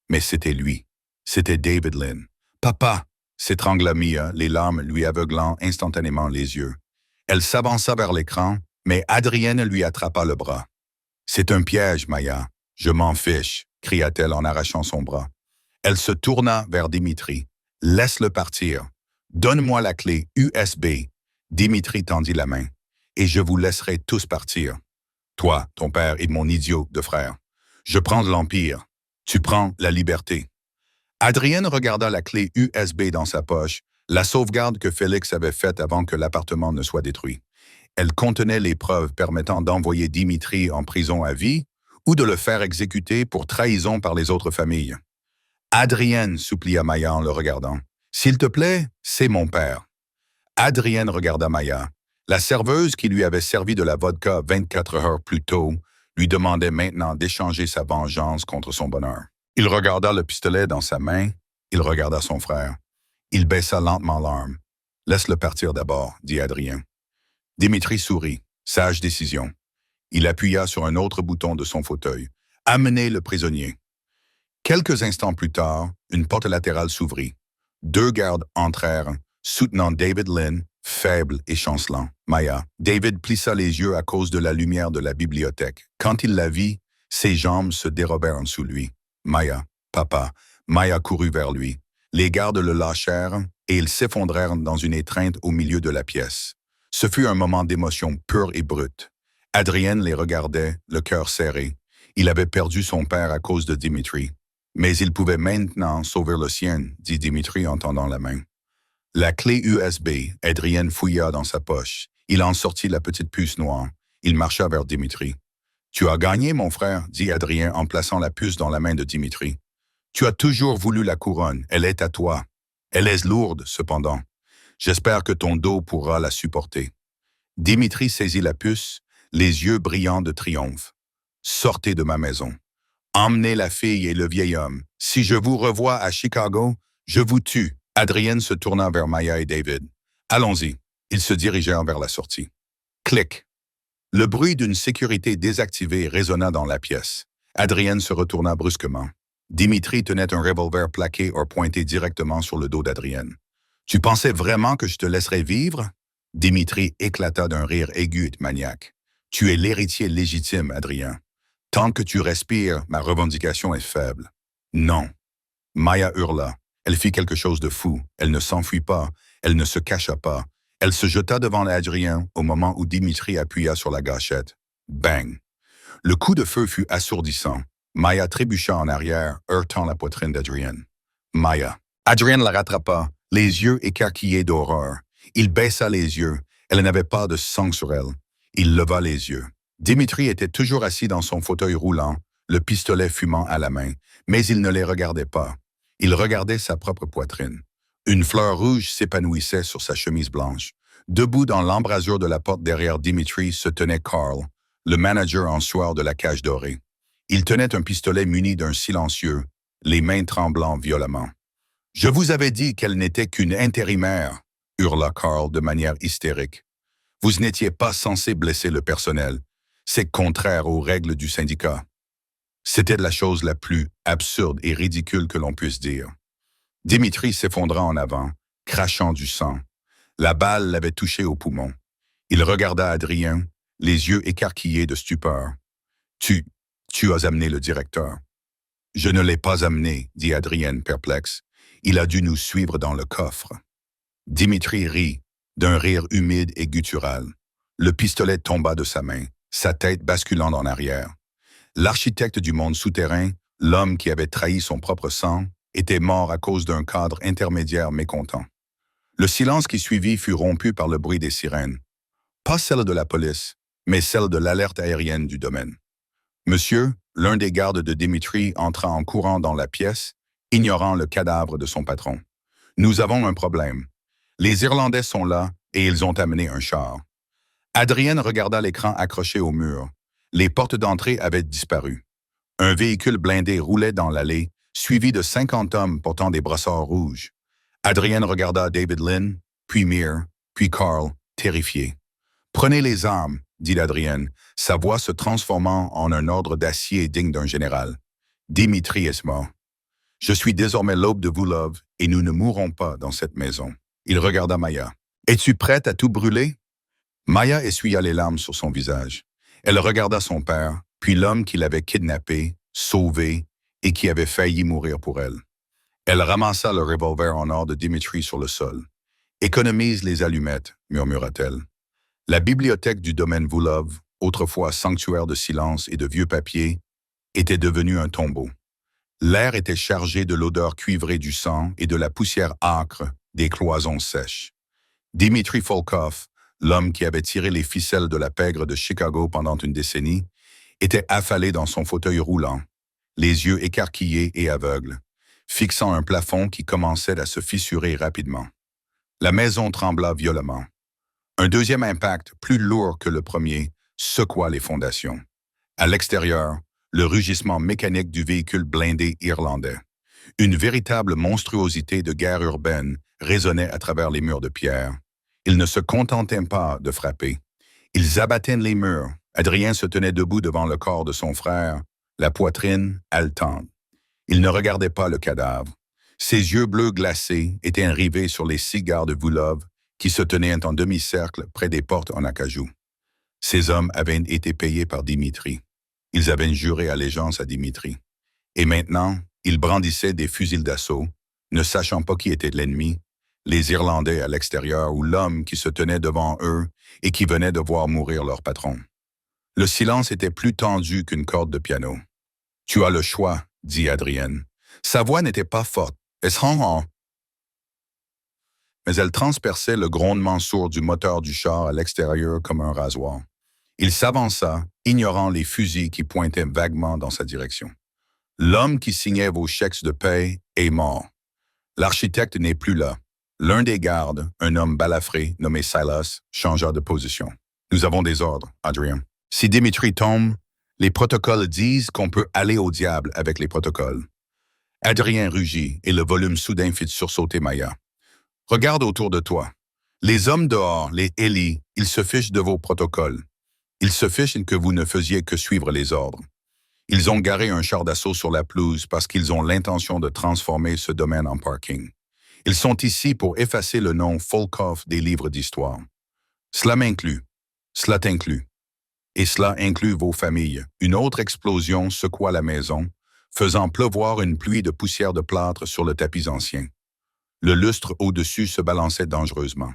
Speaker 1: Mais c'était lui. C'était David Lynn. « Papa !» s'étrangla Mia, les larmes lui aveuglant instantanément les yeux. Elle s'avança vers l'écran, mais Adrien lui attrapa le bras. « C'est un piège, Maya. Je m'en fiche !» cria-t-elle en arrachant son bras. Elle se tourna vers Dimitri. « Laisse-le partir. Donne-moi la clé USB. » Dimitri tendit la main. « Et je vous laisserai tous partir. Toi, ton père et mon idiot de frère. Je prends l'Empire. Tu prends la liberté. » Adrienne regarda la clé USB dans sa poche, la sauvegarde que Félix avait faite avant que l'appartement ne soit détruit. Elle contenait les preuves permettant d'envoyer Dimitri en prison à vie ou de le faire exécuter pour trahison par les autres familles. Adrienne, supplia Maya en le regardant. S'il te plaît, c'est mon père. Adrienne regarda Maya. La serveuse qui lui avait servi de la vodka 24 heures plus tôt lui demandait maintenant d'échanger sa vengeance contre son bonheur. Il regarda le pistolet dans sa main, il regarda son frère. Il baissa lentement l'arme. « Laisse-le partir d'abord, » dit Adrien. Dimitri sourit. Sage décision. Il appuya sur un autre bouton de son fauteuil. « Amenez le prisonnier. » Quelques instants plus tard, une porte latérale s'ouvrit. 2 gardes entrèrent, soutenant David Lynn, faible et chancelant. Maya. David plissa les yeux à cause de la lumière de la bibliothèque. Quand il la vit, ses jambes se dérobèrent en dessous lui. Maya. Papa. Maya courut vers lui. Les gardes le lâchèrent et ils s'effondrèrent dans une étreinte au milieu de la pièce. Ce fut un moment d'émotion pure et brute. Adrienne les regardait, le cœur serré. Il avait perdu son père à cause de Dimitri. Mais il pouvait maintenant sauver le sien, dit Dimitri en tendant la main. La clé USB, Adrienne fouilla dans sa poche. Il en sortit la petite puce noire. Il marcha vers Dimitri. « Tu as gagné, mon frère, » dit Adrien en plaçant la puce dans la main de Dimitri. « Tu as toujours voulu la couronne, elle est à toi. Elle est lourde, cependant. J'espère que ton dos pourra la supporter. » Dimitri saisit la puce, les yeux brillants de triomphe. « Sortez de ma maison. Emmenez la fille et le vieil homme. Si je vous revois à Chicago, je vous tue. » Adrienne se tourna vers Maya et David. « Allons-y. » Ils se dirigèrent vers la sortie. Clic. Le bruit d'une sécurité désactivée résonna dans la pièce. Adrienne se retourna brusquement. Dimitri tenait un revolver plaqué or pointé directement sur le dos d'Adrienne. « Tu pensais vraiment que je te laisserais vivre? » Dimitri éclata d'un rire aigu et maniaque. « Tu es l'héritier légitime, Adrien. Tant que tu respires, ma revendication est faible. » « Non. » Maya hurla. Elle fit quelque chose de fou. Elle ne s'enfuit pas. Elle ne se cacha pas. Elle se jeta devant Adrien au moment où Dimitri appuya sur la gâchette. Bang! Le coup de feu fut assourdissant. Maya trébucha en arrière, heurtant la poitrine d'Adrien. Maya. Adrien la rattrapa, les yeux écarquillés d'horreur. Il baissa les yeux. Elle n'avait pas de sang sur elle. Il leva les yeux. Dimitri était toujours assis dans son fauteuil roulant, le pistolet fumant à la main, mais il ne les regardait pas. Il regardait sa propre poitrine. Une fleur rouge s'épanouissait sur sa chemise blanche. Debout dans l'embrasure de la porte derrière Dimitri se tenait Carl, le manager en sueur de la cage dorée. Il tenait un pistolet muni d'un silencieux, les mains tremblant violemment. « Je vous avais dit qu'elle n'était qu'une intérimaire !» hurla Carl de manière hystérique. « Vous n'étiez pas censé blesser le personnel. C'est contraire aux règles du syndicat. » C'était la chose la plus absurde et ridicule que l'on puisse dire. Dimitri s'effondra en avant, crachant du sang. La balle l'avait touché au poumon. Il regarda Adrien, les yeux écarquillés de stupeur. « Tu as amené le directeur. »« Je ne l'ai pas amené, » dit Adrien perplexe. « Il a dû nous suivre dans le coffre. » Dimitri rit, d'un rire humide et guttural. Le pistolet tomba de sa main, sa tête basculant en arrière. L'architecte du monde souterrain, l'homme qui avait trahi son propre sang, était mort à cause d'un cadre intermédiaire mécontent. Le silence qui suivit fut rompu par le bruit des sirènes. Pas celle de la police, mais celle de l'alerte aérienne du domaine. Monsieur, l'un des gardes de Dimitri entra en courant dans la pièce, ignorant le cadavre de son patron. « Nous avons un problème. Les Irlandais sont là et ils ont amené un char. » Adrienne regarda l'écran accroché au mur. Les portes d'entrée avaient disparu. Un véhicule blindé roulait dans l'allée, suivi de 50 hommes portant des brassards rouges. Adrienne regarda David Lynn, puis Mir, puis Carl, terrifié. « Prenez les armes, » dit Adrienne, sa voix se transformant en un ordre d'acier digne d'un général. Dimitri est mort. Je suis désormais l'aube de Voulov et nous ne mourrons pas dans cette maison. Il regarda Maya. « Es-tu prête à tout brûler? » Maya essuya les larmes sur son visage. Elle regarda son père, puis l'homme qui l'avait kidnappé, sauvé et qui avait failli mourir pour elle. Elle ramassa le revolver en or de Dimitri sur le sol. « Économise les allumettes, » murmura-t-elle. La bibliothèque du domaine Voulov, autrefois sanctuaire de silence et de vieux papiers, était devenue un tombeau. L'air était chargé de l'odeur cuivrée du sang et de la poussière âcre des cloisons sèches. Dimitri Volkov, l'homme qui avait tiré les ficelles de la pègre de Chicago pendant une décennie, était affalé dans son fauteuil roulant, les yeux écarquillés et aveugles, fixant un plafond qui commençait à se fissurer rapidement. La maison trembla violemment. Un deuxième impact, plus lourd que le premier, secoua les fondations. À l'extérieur, le rugissement mécanique du véhicule blindé irlandais. Une véritable monstruosité de guerre urbaine résonnait à travers les murs de pierre. Ils ne se contentaient pas de frapper. Ils abattaient les murs. Adrien se tenait debout devant le corps de son frère, la poitrine haletante. Il ne regardait pas le cadavre. Ses yeux bleus glacés étaient rivés sur les 6 gardes de Voulov qui se tenaient en demi-cercle près des portes en acajou. Ces hommes avaient été payés par Dimitri. Ils avaient juré allégeance à Dimitri. Et maintenant, ils brandissaient des fusils d'assaut, ne sachant pas qui était l'ennemi, les Irlandais à l'extérieur ou l'homme qui se tenait devant eux et qui venait de voir mourir leur patron. Le silence était plus tendu qu'une corde de piano. « Tu as le choix », dit Adrienne. Sa voix n'était pas forte. Mais elle transperçait le grondement sourd du moteur du char à l'extérieur comme un rasoir. Il s'avança, ignorant les fusils qui pointaient vaguement dans sa direction. L'homme qui signait vos chèques de paie est mort. L'architecte n'est plus là. L'un des gardes, un homme balafré nommé Silas, changea de position. Nous avons des ordres, Adrien. Si Dimitri tombe, les protocoles disent qu'on peut aller au diable avec les protocoles. Adrien rugit et le volume soudain fit sursauter Maya. Regarde autour de toi. Les hommes dehors, les Élis, ils se fichent de vos protocoles. Ils se fichent que vous ne faisiez que suivre les ordres. Ils ont garé un char d'assaut sur la pelouse parce qu'ils ont l'intention de transformer ce domaine en parking. Ils sont ici pour effacer le nom Volkov des livres d'histoire. Cela m'inclut. Cela t'inclut. Et cela inclut vos familles. Une autre explosion secoua la maison, faisant pleuvoir une pluie de poussière de plâtre sur le tapis ancien. Le lustre au-dessus se balançait dangereusement.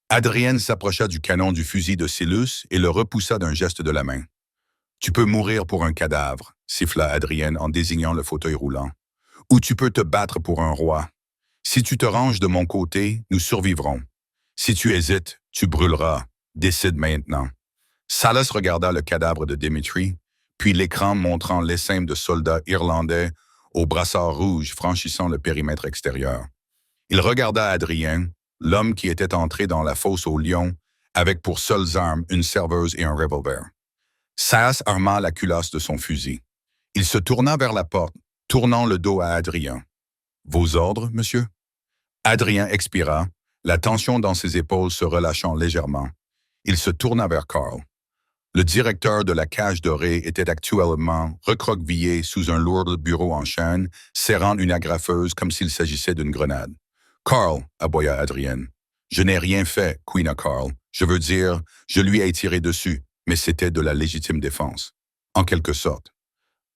Speaker 1: Adrienne s'approcha du canon du fusil de Silus et le repoussa d'un geste de la main. « Tu peux mourir pour un cadavre », siffla Adrienne en désignant le fauteuil roulant. « Ou tu peux te battre pour un roi. Si tu te ranges de mon côté, nous survivrons. Si tu hésites, tu brûleras. Décide maintenant. » Salas regarda le cadavre de Dimitri, puis l'écran montrant l'essaim de soldats irlandais aux brassards rouges franchissant le périmètre extérieur. Il regarda Adrien, l'homme qui était entré dans la fosse au lion, avec pour seules armes une serveuse et un revolver. Salas arma la culasse de son fusil. Il se tourna vers la porte, tournant le dos à Adrien. « Vos ordres, monsieur ?» Adrien expira, la tension dans ses épaules se relâchant légèrement. Il se tourna vers Carl. Le directeur de la cage dorée était actuellement recroquevillé sous un lourd bureau en chêne, serrant une agrafeuse comme s'il s'agissait d'une grenade. « Carl », aboya Adrienne. « Je n'ai rien fait, Queena Carl. Je veux dire, je lui ai tiré dessus, mais c'était de la légitime défense. En quelque sorte. »«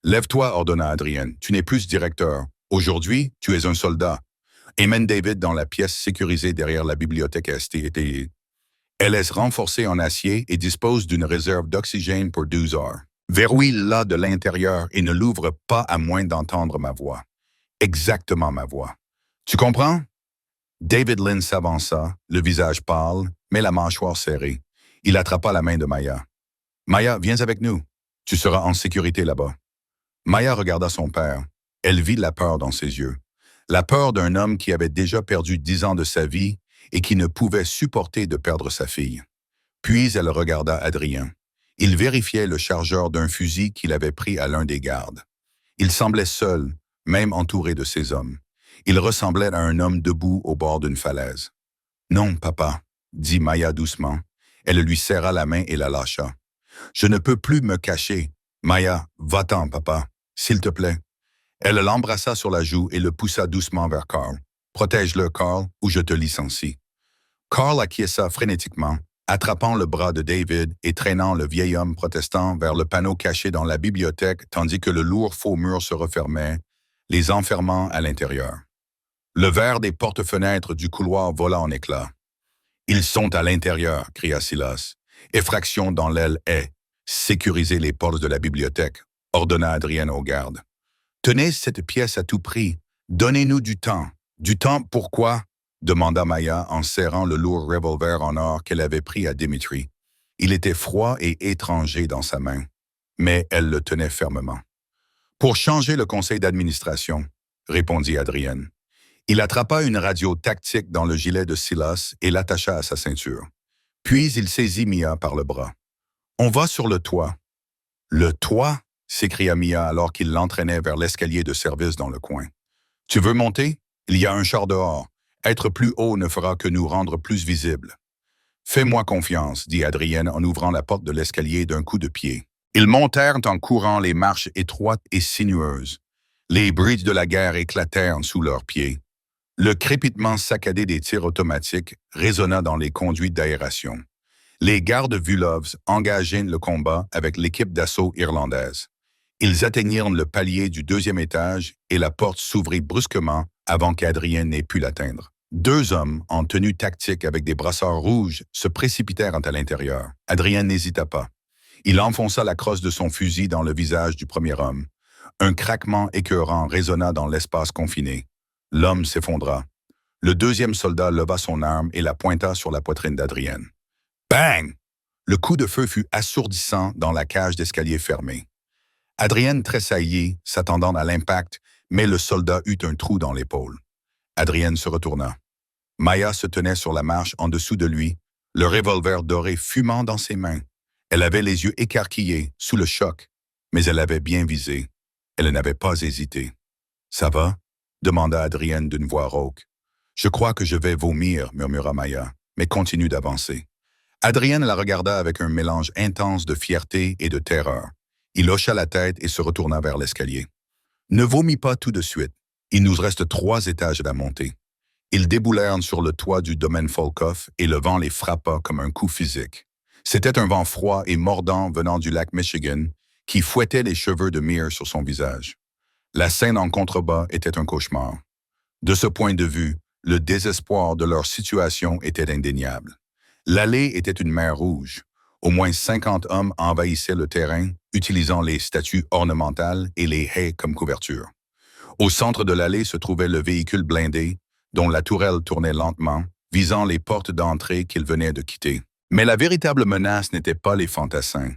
Speaker 1: Lève-toi, ordonna Adrienne. Tu n'es plus directeur. Aujourd'hui, tu es un soldat. » Emmène David dans la pièce sécurisée derrière la bibliothèque STT. Elle est renforcée en acier et dispose d'une réserve d'oxygène pour 12 heures. Verrouille-la de l'intérieur et ne l'ouvre pas à moins d'entendre ma voix. Exactement ma voix. Tu comprends? David Lynn s'avança, le visage pâle, mais la mâchoire serrée. Il attrapa la main de Maya. « Maya, viens avec nous. Tu seras en sécurité là-bas. » Maya regarda son père. Elle vit la peur dans ses yeux. La peur d'un homme qui avait déjà perdu 10 ans de sa vie et qui ne pouvait supporter de perdre sa fille. Puis elle regarda Adrien. Il vérifiait le chargeur d'un fusil qu'il avait pris à l'un des gardes. Il semblait seul, même entouré de ses hommes. Il ressemblait à un homme debout au bord d'une falaise. « Non, papa », dit Maya doucement. Elle lui serra la main et la lâcha. « Je ne peux plus me cacher. Maya, va-t'en, papa, s'il te plaît. » Elle l'embrassa sur la joue et le poussa doucement vers Carl. « Protège-le, Carl, ou je te licencie. » Carl acquiesça frénétiquement, attrapant le bras de David et traînant le vieil homme protestant vers le panneau caché dans la bibliothèque tandis que le lourd faux mur se refermait, les enfermant à l'intérieur. Le verre des porte-fenêtres du couloir vola en éclats. « Ils sont à l'intérieur », cria Silas. « Effraction dans l'aile est. Sécurisez les portes de la bibliothèque », ordonna Adrienne aux gardes. Tenez cette pièce à tout prix. Donnez-nous du temps. Du temps pourquoi? Demanda Maya en serrant le lourd revolver en or qu'elle avait pris à Dimitri. Il était froid et étranger dans sa main, mais elle le tenait fermement. Pour changer le conseil d'administration, répondit Adrienne. Il attrapa une radio tactique dans le gilet de Silas et l'attacha à sa ceinture. Puis il saisit Mia par le bras. On va sur le toit. Le toit? S'écria Mia alors qu'il l'entraînait vers l'escalier de service dans le coin. Tu veux monter? Il y a un char dehors. Être plus haut ne fera que nous rendre plus visibles. Fais-moi confiance, dit Adrienne en ouvrant la porte de l'escalier d'un coup de pied. Ils montèrent en courant les marches étroites et sinueuses. Les bridges de la guerre éclatèrent sous leurs pieds. Le crépitement saccadé des tirs automatiques résonna dans les conduits d'aération. Les gardes Vulovs engagèrent le combat avec l'équipe d'assaut irlandaise. Ils atteignirent le palier du deuxième étage et la porte s'ouvrit brusquement avant qu'Adrien n'ait pu l'atteindre. Deux hommes, en tenue tactique avec des brassards rouges, se précipitèrent à l'intérieur. Adrien n'hésita pas. Il enfonça la crosse de son fusil dans le visage du premier homme. Un craquement écœurant résonna dans l'espace confiné. L'homme s'effondra. Le deuxième soldat leva son arme et la pointa sur la poitrine d'Adrienne. Bang! Le coup de feu fut assourdissant dans la cage d'escalier fermée. Adrienne tressaillit, s'attendant à l'impact, mais le soldat eut un trou dans l'épaule. Adrienne se retourna. Maya se tenait sur la marche en dessous de lui, le revolver doré fumant dans ses mains. Elle avait les yeux écarquillés, sous le choc, mais elle avait bien visé. Elle n'avait pas hésité. « Ça va? » demanda Adrienne d'une voix rauque. « Je crois que je vais vomir, » murmura Maya, mais continue d'avancer. Adrienne la regarda avec un mélange intense de fierté et de terreur. Il hocha la tête et se retourna vers l'escalier. « Ne vomis pas tout de suite. Il nous reste 3 étages à monter. » Ils déboulèrent sur le toit du domaine Folkoff et le vent les frappa comme un coup physique. C'était un vent froid et mordant venant du lac Michigan qui fouettait les cheveux de Mir sur son visage. La scène en contrebas était un cauchemar. De ce point de vue, le désespoir de leur situation était indéniable. L'allée était une mer rouge. Au moins 50 hommes envahissaient le terrain, utilisant les statues ornementales et les haies comme couverture. Au centre de l'allée se trouvait le véhicule blindé, dont la tourelle tournait lentement, visant les portes d'entrée qu'ils venaient de quitter. Mais la véritable menace n'était pas les fantassins.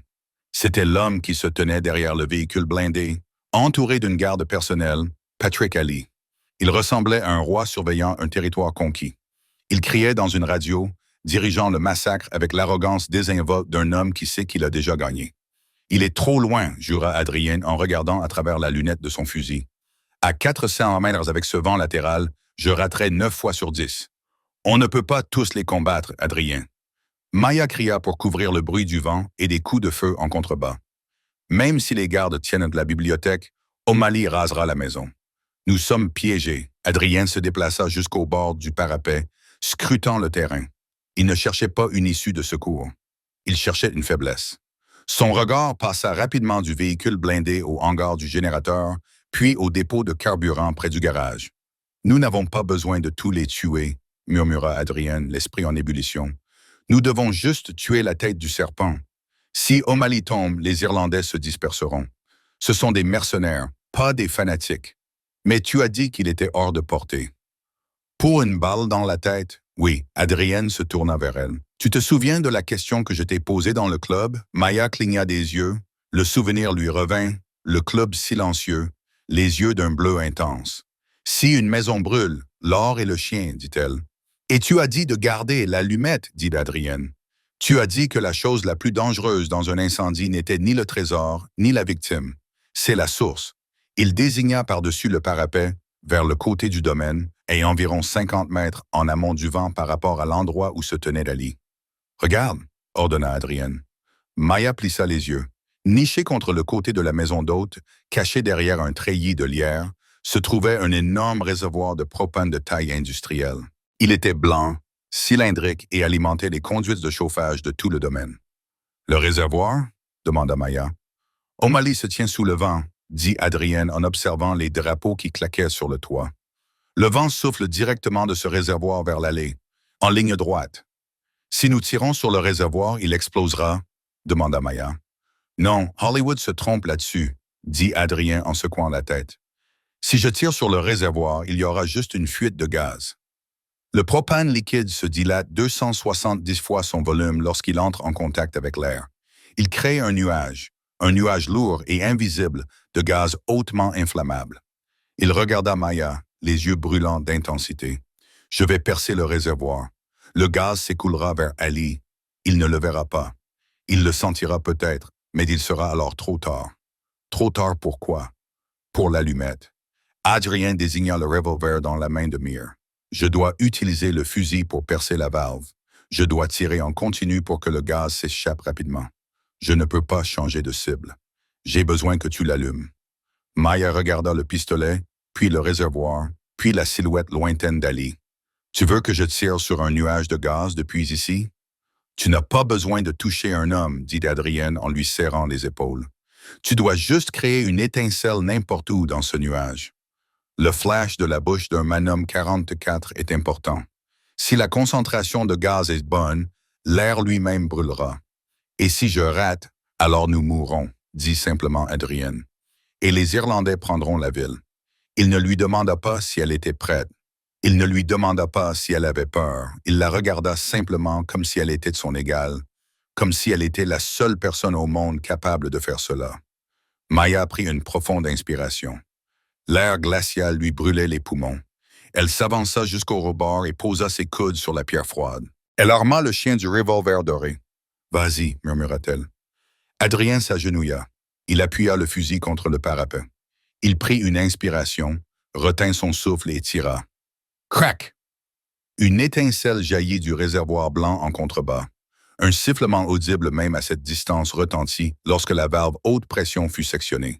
Speaker 1: C'était l'homme qui se tenait derrière le véhicule blindé, entouré d'une garde personnelle, Patrick Ali. Il ressemblait à un roi surveillant un territoire conquis. Il criait dans une radio, dirigeant le massacre avec l'arrogance désinvolte d'un homme qui sait qu'il a déjà gagné. « Il est trop loin », jura Adrien en regardant à travers la lunette de son fusil. « À 400 mètres avec ce vent latéral, je raterai 9 fois sur 10. On ne peut pas tous les combattre, Adrien. » Maya cria pour couvrir le bruit du vent et des coups de feu en contrebas. Même si les gardes tiennent de la bibliothèque, O'Malley rasera la maison. Nous sommes piégés. Adrien se déplaça jusqu'au bord du parapet, scrutant le terrain. Il ne cherchait pas une issue de secours. Il cherchait une faiblesse. Son regard passa rapidement du véhicule blindé au hangar du générateur, puis au dépôt de carburant près du garage. « Nous n'avons pas besoin de tous les tuer, » murmura Adrien, l'esprit en ébullition. « Nous devons juste tuer la tête du serpent. Si O'Malley tombe, les Irlandais se disperseront. Ce sont des mercenaires, pas des fanatiques. Mais tu as dit qu'il était hors de portée. » Pour une balle dans la tête? Oui, Adrienne se tourna vers elle. Tu te souviens de la question que je t'ai posée dans le club? Maya cligna des yeux. Le souvenir lui revint. Le club silencieux, les yeux d'un bleu intense. Si une maison brûle, l'or et le chien, dit-elle. Et tu as dit de garder l'allumette, dit Adrienne. Tu as dit que la chose la plus dangereuse dans un incendie n'était ni le trésor, ni la victime. C'est la source. Il désigna par-dessus le parapet, vers le côté du domaine, et environ 50 mètres en amont du vent par rapport à l'endroit où se tenait Lali. « Regarde, » ordonna Adrienne. Maya plissa les yeux. Niché contre le côté de la maison d'hôte, caché derrière un treillis de lierre, se trouvait un énorme réservoir de propane de taille industrielle. Il était blanc, cylindrique et alimentait les conduites de chauffage de tout le domaine. « Le réservoir? » demanda Maya. « O'Malley se tient sous le vent, » dit Adrienne en observant les drapeaux qui claquaient sur le toit. Le vent souffle directement de ce réservoir vers l'allée, en ligne droite. Si nous tirons sur le réservoir, il explosera, demanda Maya. Non, Hollywood se trompe là-dessus, dit Adrien en secouant la tête. Si je tire sur le réservoir, il y aura juste une fuite de gaz. Le propane liquide se dilate 270 fois son volume lorsqu'il entre en contact avec l'air. Il crée un nuage lourd et invisible de gaz hautement inflammable. Il regarda Maya, les yeux brûlants d'intensité. Je vais percer le réservoir. Le gaz s'écoulera vers Ali. Il ne le verra pas. Il le sentira peut-être, mais il sera alors trop tard. Trop tard pour quoi? Pour l'allumette. Adrien désigna le revolver dans la main de Mir. Je dois utiliser le fusil pour percer la valve. Je dois tirer en continu pour que le gaz s'échappe rapidement. Je ne peux pas changer de cible. J'ai besoin que tu l'allumes. Maya regarda le pistolet, puis le réservoir, puis la silhouette lointaine d'Ali. Tu veux que je tire sur un nuage de gaz depuis ici? Tu n'as pas besoin de toucher un homme, dit Adrien en lui serrant les épaules. Tu dois juste créer une étincelle n'importe où dans ce nuage. Le flash de la bouche d'un Magnum 44 est important. Si la concentration de gaz est bonne, l'air lui-même brûlera. Et si je rate, alors nous mourrons, dit simplement Adrien. Et les Irlandais prendront la ville. Il ne lui demanda pas si elle était prête. Il ne lui demanda pas si elle avait peur. Il la regarda simplement comme si elle était de son égale, comme si elle était la seule personne au monde capable de faire cela. Maya prit une profonde inspiration. L'air glacial lui brûlait les poumons. Elle s'avança jusqu'au rebord et posa ses coudes sur la pierre froide. Elle arma le chien du revolver doré. « Vas-y, murmura-t-elle. » Adrien s'agenouilla. Il appuya le fusil contre le parapet. Il prit une inspiration, retint son souffle et tira. Crac! Une étincelle jaillit du réservoir blanc en contrebas. Un sifflement audible même à cette distance retentit lorsque la valve haute pression fut sectionnée.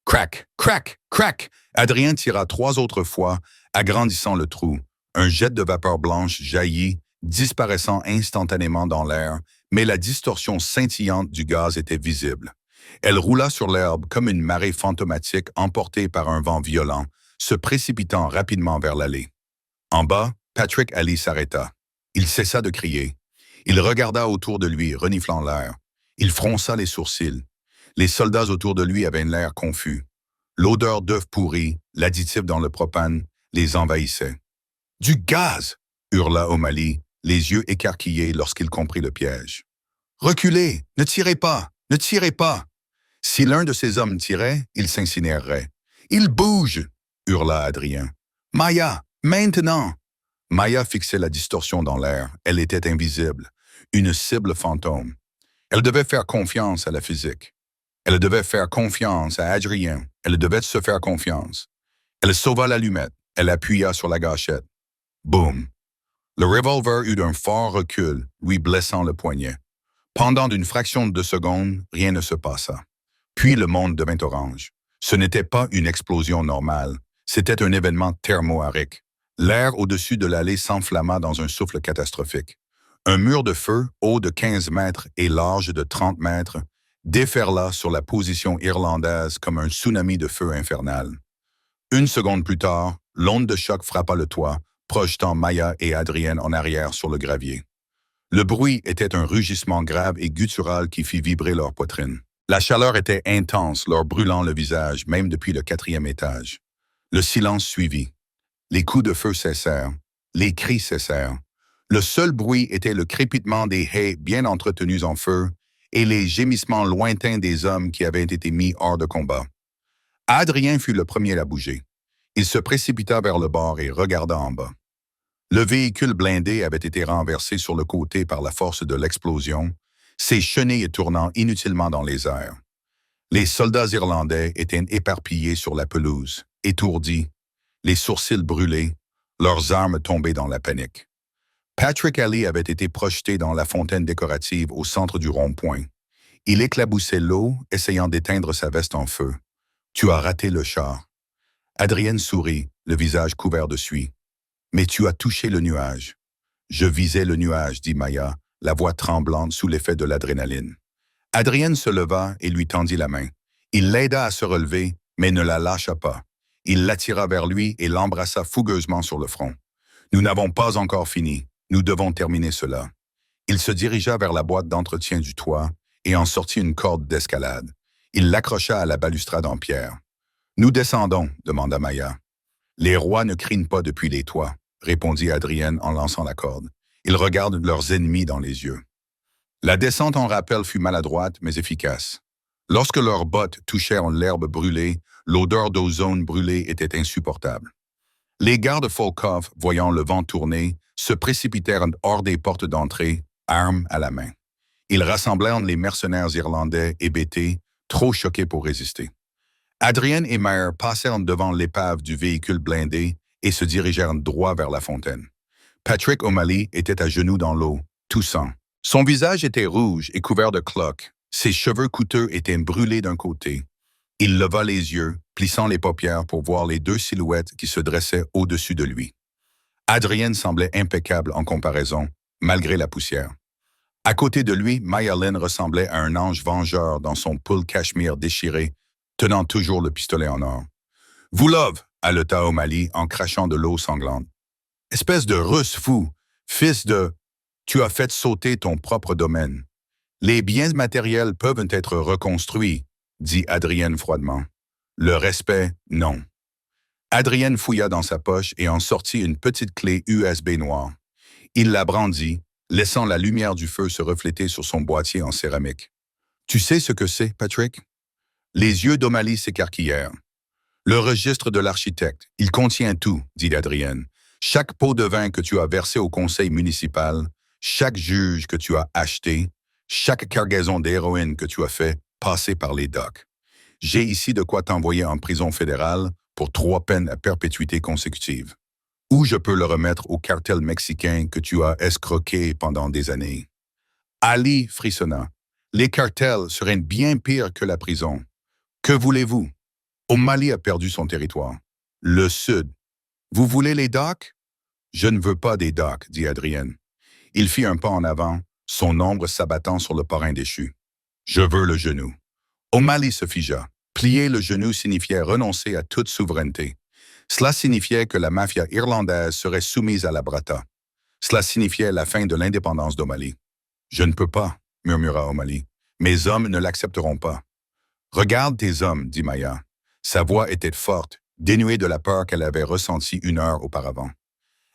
Speaker 1: Crac! Crac! Crac! Adrien tira 3 autres fois, agrandissant le trou. Un jet de vapeur blanche jaillit, disparaissant instantanément dans l'air, mais la distorsion scintillante du gaz était visible. Elle roula sur l'herbe comme une marée fantomatique emportée par un vent violent, se précipitant rapidement vers l'allée. En bas, Patrick Ali s'arrêta. Il cessa de crier. Il regarda autour de lui, reniflant l'air. Il fronça les sourcils. Les soldats autour de lui avaient l'air confus. L'odeur d'œufs pourris, l'additif dans le propane, les envahissait. « Du gaz! » hurla O'Malley, les yeux écarquillés lorsqu'il comprit le piège. « Reculez! Ne tirez pas! Ne tirez pas! » Si l'un de ces hommes tirait, il s'incinérerait. « Il bouge! » hurla Adrien. « Maya! Maintenant! » Maya fixait la distorsion dans l'air. Elle était invisible. Une cible fantôme. Elle devait faire confiance à la physique. Elle devait faire confiance à Adrien. Elle devait se faire confiance. Elle sauva l'allumette. Elle appuya sur la gâchette. Boum! Le revolver eut un fort recul, lui blessant le poignet. Pendant une fraction de seconde, rien ne se passa. Puis le monde devint orange. Ce n'était pas une explosion normale. C'était un événement thermoharique. L'air au-dessus de l'allée s'enflamma dans un souffle catastrophique. Un mur de feu, haut de 15 mètres et large de 30 mètres, déferla sur la position irlandaise comme un tsunami de feu infernal. Une seconde plus tard, l'onde de choc frappa le toit, projetant Maya et Adrien en arrière sur le gravier. Le bruit était un rugissement grave et guttural qui fit vibrer leur poitrine. La chaleur était intense, leur brûlant le visage, même depuis le 4e étage. Le silence suivit. Les coups de feu cessèrent. Les cris cessèrent. Le seul bruit était le crépitement des haies bien entretenues en feu et les gémissements lointains des hommes qui avaient été mis hors de combat. Adrien fut le premier à bouger. Il se précipita vers le bord et regarda en bas. Le véhicule blindé avait été renversé sur le côté par la force de l'explosion, ses chenilles tournant inutilement dans les airs. Les soldats irlandais étaient éparpillés sur la pelouse, étourdis, les sourcils brûlés, leurs armes tombées dans la panique. Patrick Ali avait été projeté dans la fontaine décorative au centre du rond-point. Il éclaboussait l'eau, essayant d'éteindre sa veste en feu. « Tu as raté le char. » Adrien sourit, le visage couvert de suie. « Mais tu as touché le nuage. »« Je visais le nuage, » dit Maya, la voix tremblante sous l'effet de l'adrénaline. Adrien se leva et lui tendit la main. Il l'aida à se relever, mais ne la lâcha pas. Il l'attira vers lui et l'embrassa fougueusement sur le front. « Nous n'avons pas encore fini. Nous devons terminer cela. » Il se dirigea vers la boîte d'entretien du toit et en sortit une corde d'escalade. Il l'accrocha à la balustrade en pierre. « Nous descendons, demanda Maya. Les rois ne crient pas depuis les toits, répondit Adrienne en lançant la corde. Ils regardent leurs ennemis dans les yeux. La descente en rappel fut maladroite mais efficace. Lorsque leurs bottes touchèrent l'herbe brûlée, l'odeur d'ozone brûlé était insupportable. Les gardes Volkov, voyant le vent tourner, se précipitèrent hors des portes d'entrée, armes à la main. Ils rassemblèrent les mercenaires irlandais hébétés, trop choqués pour résister. Adrienne et Meyer passèrent devant l'épave du véhicule blindé et se dirigèrent droit vers la fontaine. Patrick O'Malley était à genoux dans l'eau, toussant. Son visage était rouge et couvert de cloques. Ses cheveux coûteux étaient brûlés d'un côté. Il leva les yeux, plissant les paupières pour voir les deux silhouettes qui se dressaient au-dessus de lui. Adrienne semblait impeccable en comparaison, malgré la poussière. À côté de lui, Maya Lynn ressemblait à un ange vengeur dans son pull cachemire déchiré, tenant toujours le pistolet en or. « Voulov !» haleta O'Malley en crachant de l'eau sanglante. « Espèce de russe fou, fils de... Tu as fait sauter ton propre domaine. Les biens matériels peuvent être reconstruits, dit Adrienne froidement. Le respect, non. » Adrienne fouilla dans sa poche et en sortit une petite clé USB noire. Il la brandit, laissant la lumière du feu se refléter sur son boîtier en céramique. « Tu sais ce que c'est, Patrick? » Les yeux d'O'Malley s'écarquillèrent. « Le registre de l'architecte, il contient tout, dit Adrienne. Chaque pot de vin que tu as versé au conseil municipal, chaque juge que tu as acheté, chaque cargaison d'héroïne que tu as fait passer par les docks. J'ai ici de quoi t'envoyer en prison fédérale pour 3 peines à perpétuité consécutive. Ou je peux le remettre au cartel mexicain que tu as escroqué pendant des années. » Ali frissonna. « Les cartels seraient bien pires que la prison. Que voulez-vous? O'Malley a perdu son territoire. Le Sud. Vous voulez les docks? Je ne veux pas des docks, dit Adrienne. Il fit un pas en avant, son ombre s'abattant sur le parrain déchu. Je veux le genou. O'Malley se figea. Plier le genou signifiait renoncer à toute souveraineté. Cela signifiait que la mafia irlandaise serait soumise à la Brata. Cela signifiait la fin de l'indépendance d'O'Malley. Je ne peux pas, murmura O'Malley. Mes hommes ne l'accepteront pas. Regarde tes hommes, dit Maya. Sa voix était forte, dénuée de la peur qu'elle avait ressentie 1 heure auparavant.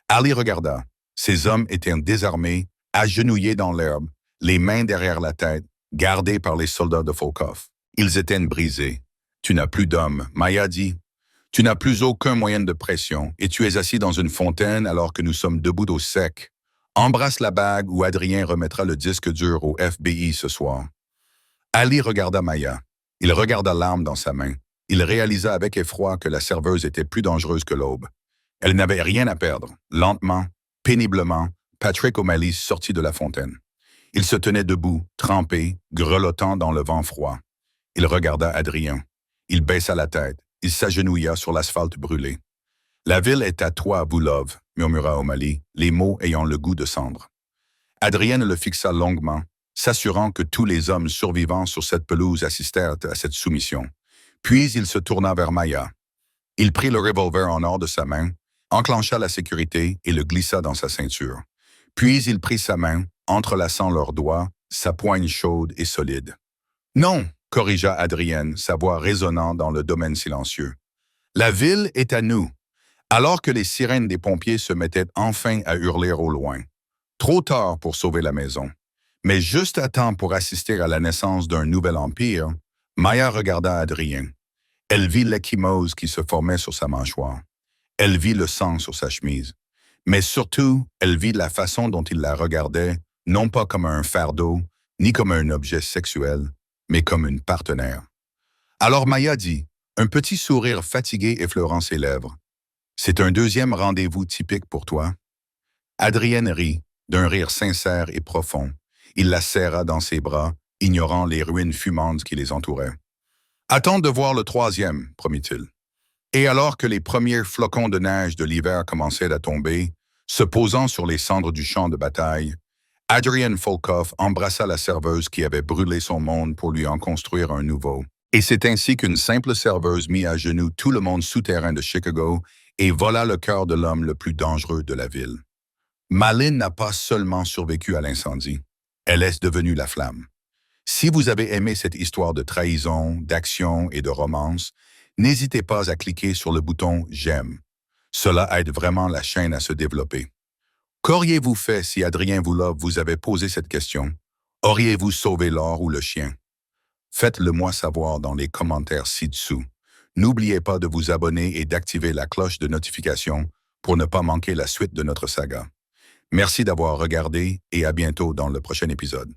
Speaker 1: Ali regarda. Ses hommes étaient désarmés, agenouillés dans l'herbe, les mains derrière la tête, gardés par les soldats de Volkov. Ils étaient brisés. Tu n'as plus d'hommes, Maya dit. Tu n'as plus aucun moyen de pression et tu es assis dans une fontaine alors que nous sommes debout au sec. Embrasse la bague ou Adrien remettra le disque dur au FBI ce soir. Ali regarda Maya. Il regarda l'arme dans sa main. Il réalisa avec effroi que la serveuse était plus dangereuse que l'aube. Elle n'avait rien à perdre. Lentement, péniblement, Patrick O'Malley sortit de la fontaine. Il se tenait debout, trempé, grelottant dans le vent froid. Il regarda Adrien. Il baissa la tête. Il s'agenouilla sur l'asphalte brûlé. « La ville est à toi, Voulov, » murmura O'Malley, les mots ayant le goût de cendre. Adrienne le fixa longuement, s'assurant que tous les hommes survivants sur cette pelouse assistèrent à cette soumission. Puis il se tourna vers Maya. Il prit le revolver en or de sa main, enclencha la sécurité et le glissa dans sa ceinture. Puis il prit sa main, entrelaçant leurs doigts, sa poigne chaude et solide. « Non !» corrigea Adrienne, sa voix résonnant dans le domaine silencieux. « La ville est à nous. » Alors que les sirènes des pompiers se mettaient enfin à hurler au loin. Trop tard pour sauver la maison. Mais juste à temps pour assister à la naissance d'un nouvel empire, Maya regarda Adrien. Elle vit l'ecchymose qui se formait sur sa mâchoire. Elle vit le sang sur sa chemise. Mais surtout, elle vit la façon dont il la regardait, non pas comme un fardeau, ni comme un objet sexuel, mais comme une partenaire. Alors Maya dit, un petit sourire fatigué effleurant ses lèvres. « C'est un deuxième rendez-vous typique pour toi. » Adrienne rit, d'un rire sincère et profond. Il la serra dans ses bras, ignorant les ruines fumantes qui les entouraient. « Attends de voir le 3e, promit-il. » Et alors que les premiers flocons de neige de l'hiver commençaient à tomber, se posant sur les cendres du champ de bataille, Adrienne Volkov embrassa la serveuse qui avait brûlé son monde pour lui en construire un nouveau. Et c'est ainsi qu'une simple serveuse mit à genoux tout le monde souterrain de Chicago et vola le cœur de l'homme le plus dangereux de la ville. Malin n'a pas seulement survécu à l'incendie, elle est devenue la flamme. Si vous avez aimé cette histoire de trahison, d'action et de romance, N'hésitez pas à cliquer sur le bouton J'aime. Cela aide vraiment la chaîne à se développer. Qu'auriez-vous fait si Adrien Voulov vous avait posé cette question? Auriez-vous sauvé l'or ou le chien? Faites-le moi savoir dans les commentaires ci-dessous. N'oubliez pas de vous abonner et d'activer la cloche de notification pour ne pas manquer la suite de notre saga. Merci d'avoir regardé et à bientôt dans le prochain épisode.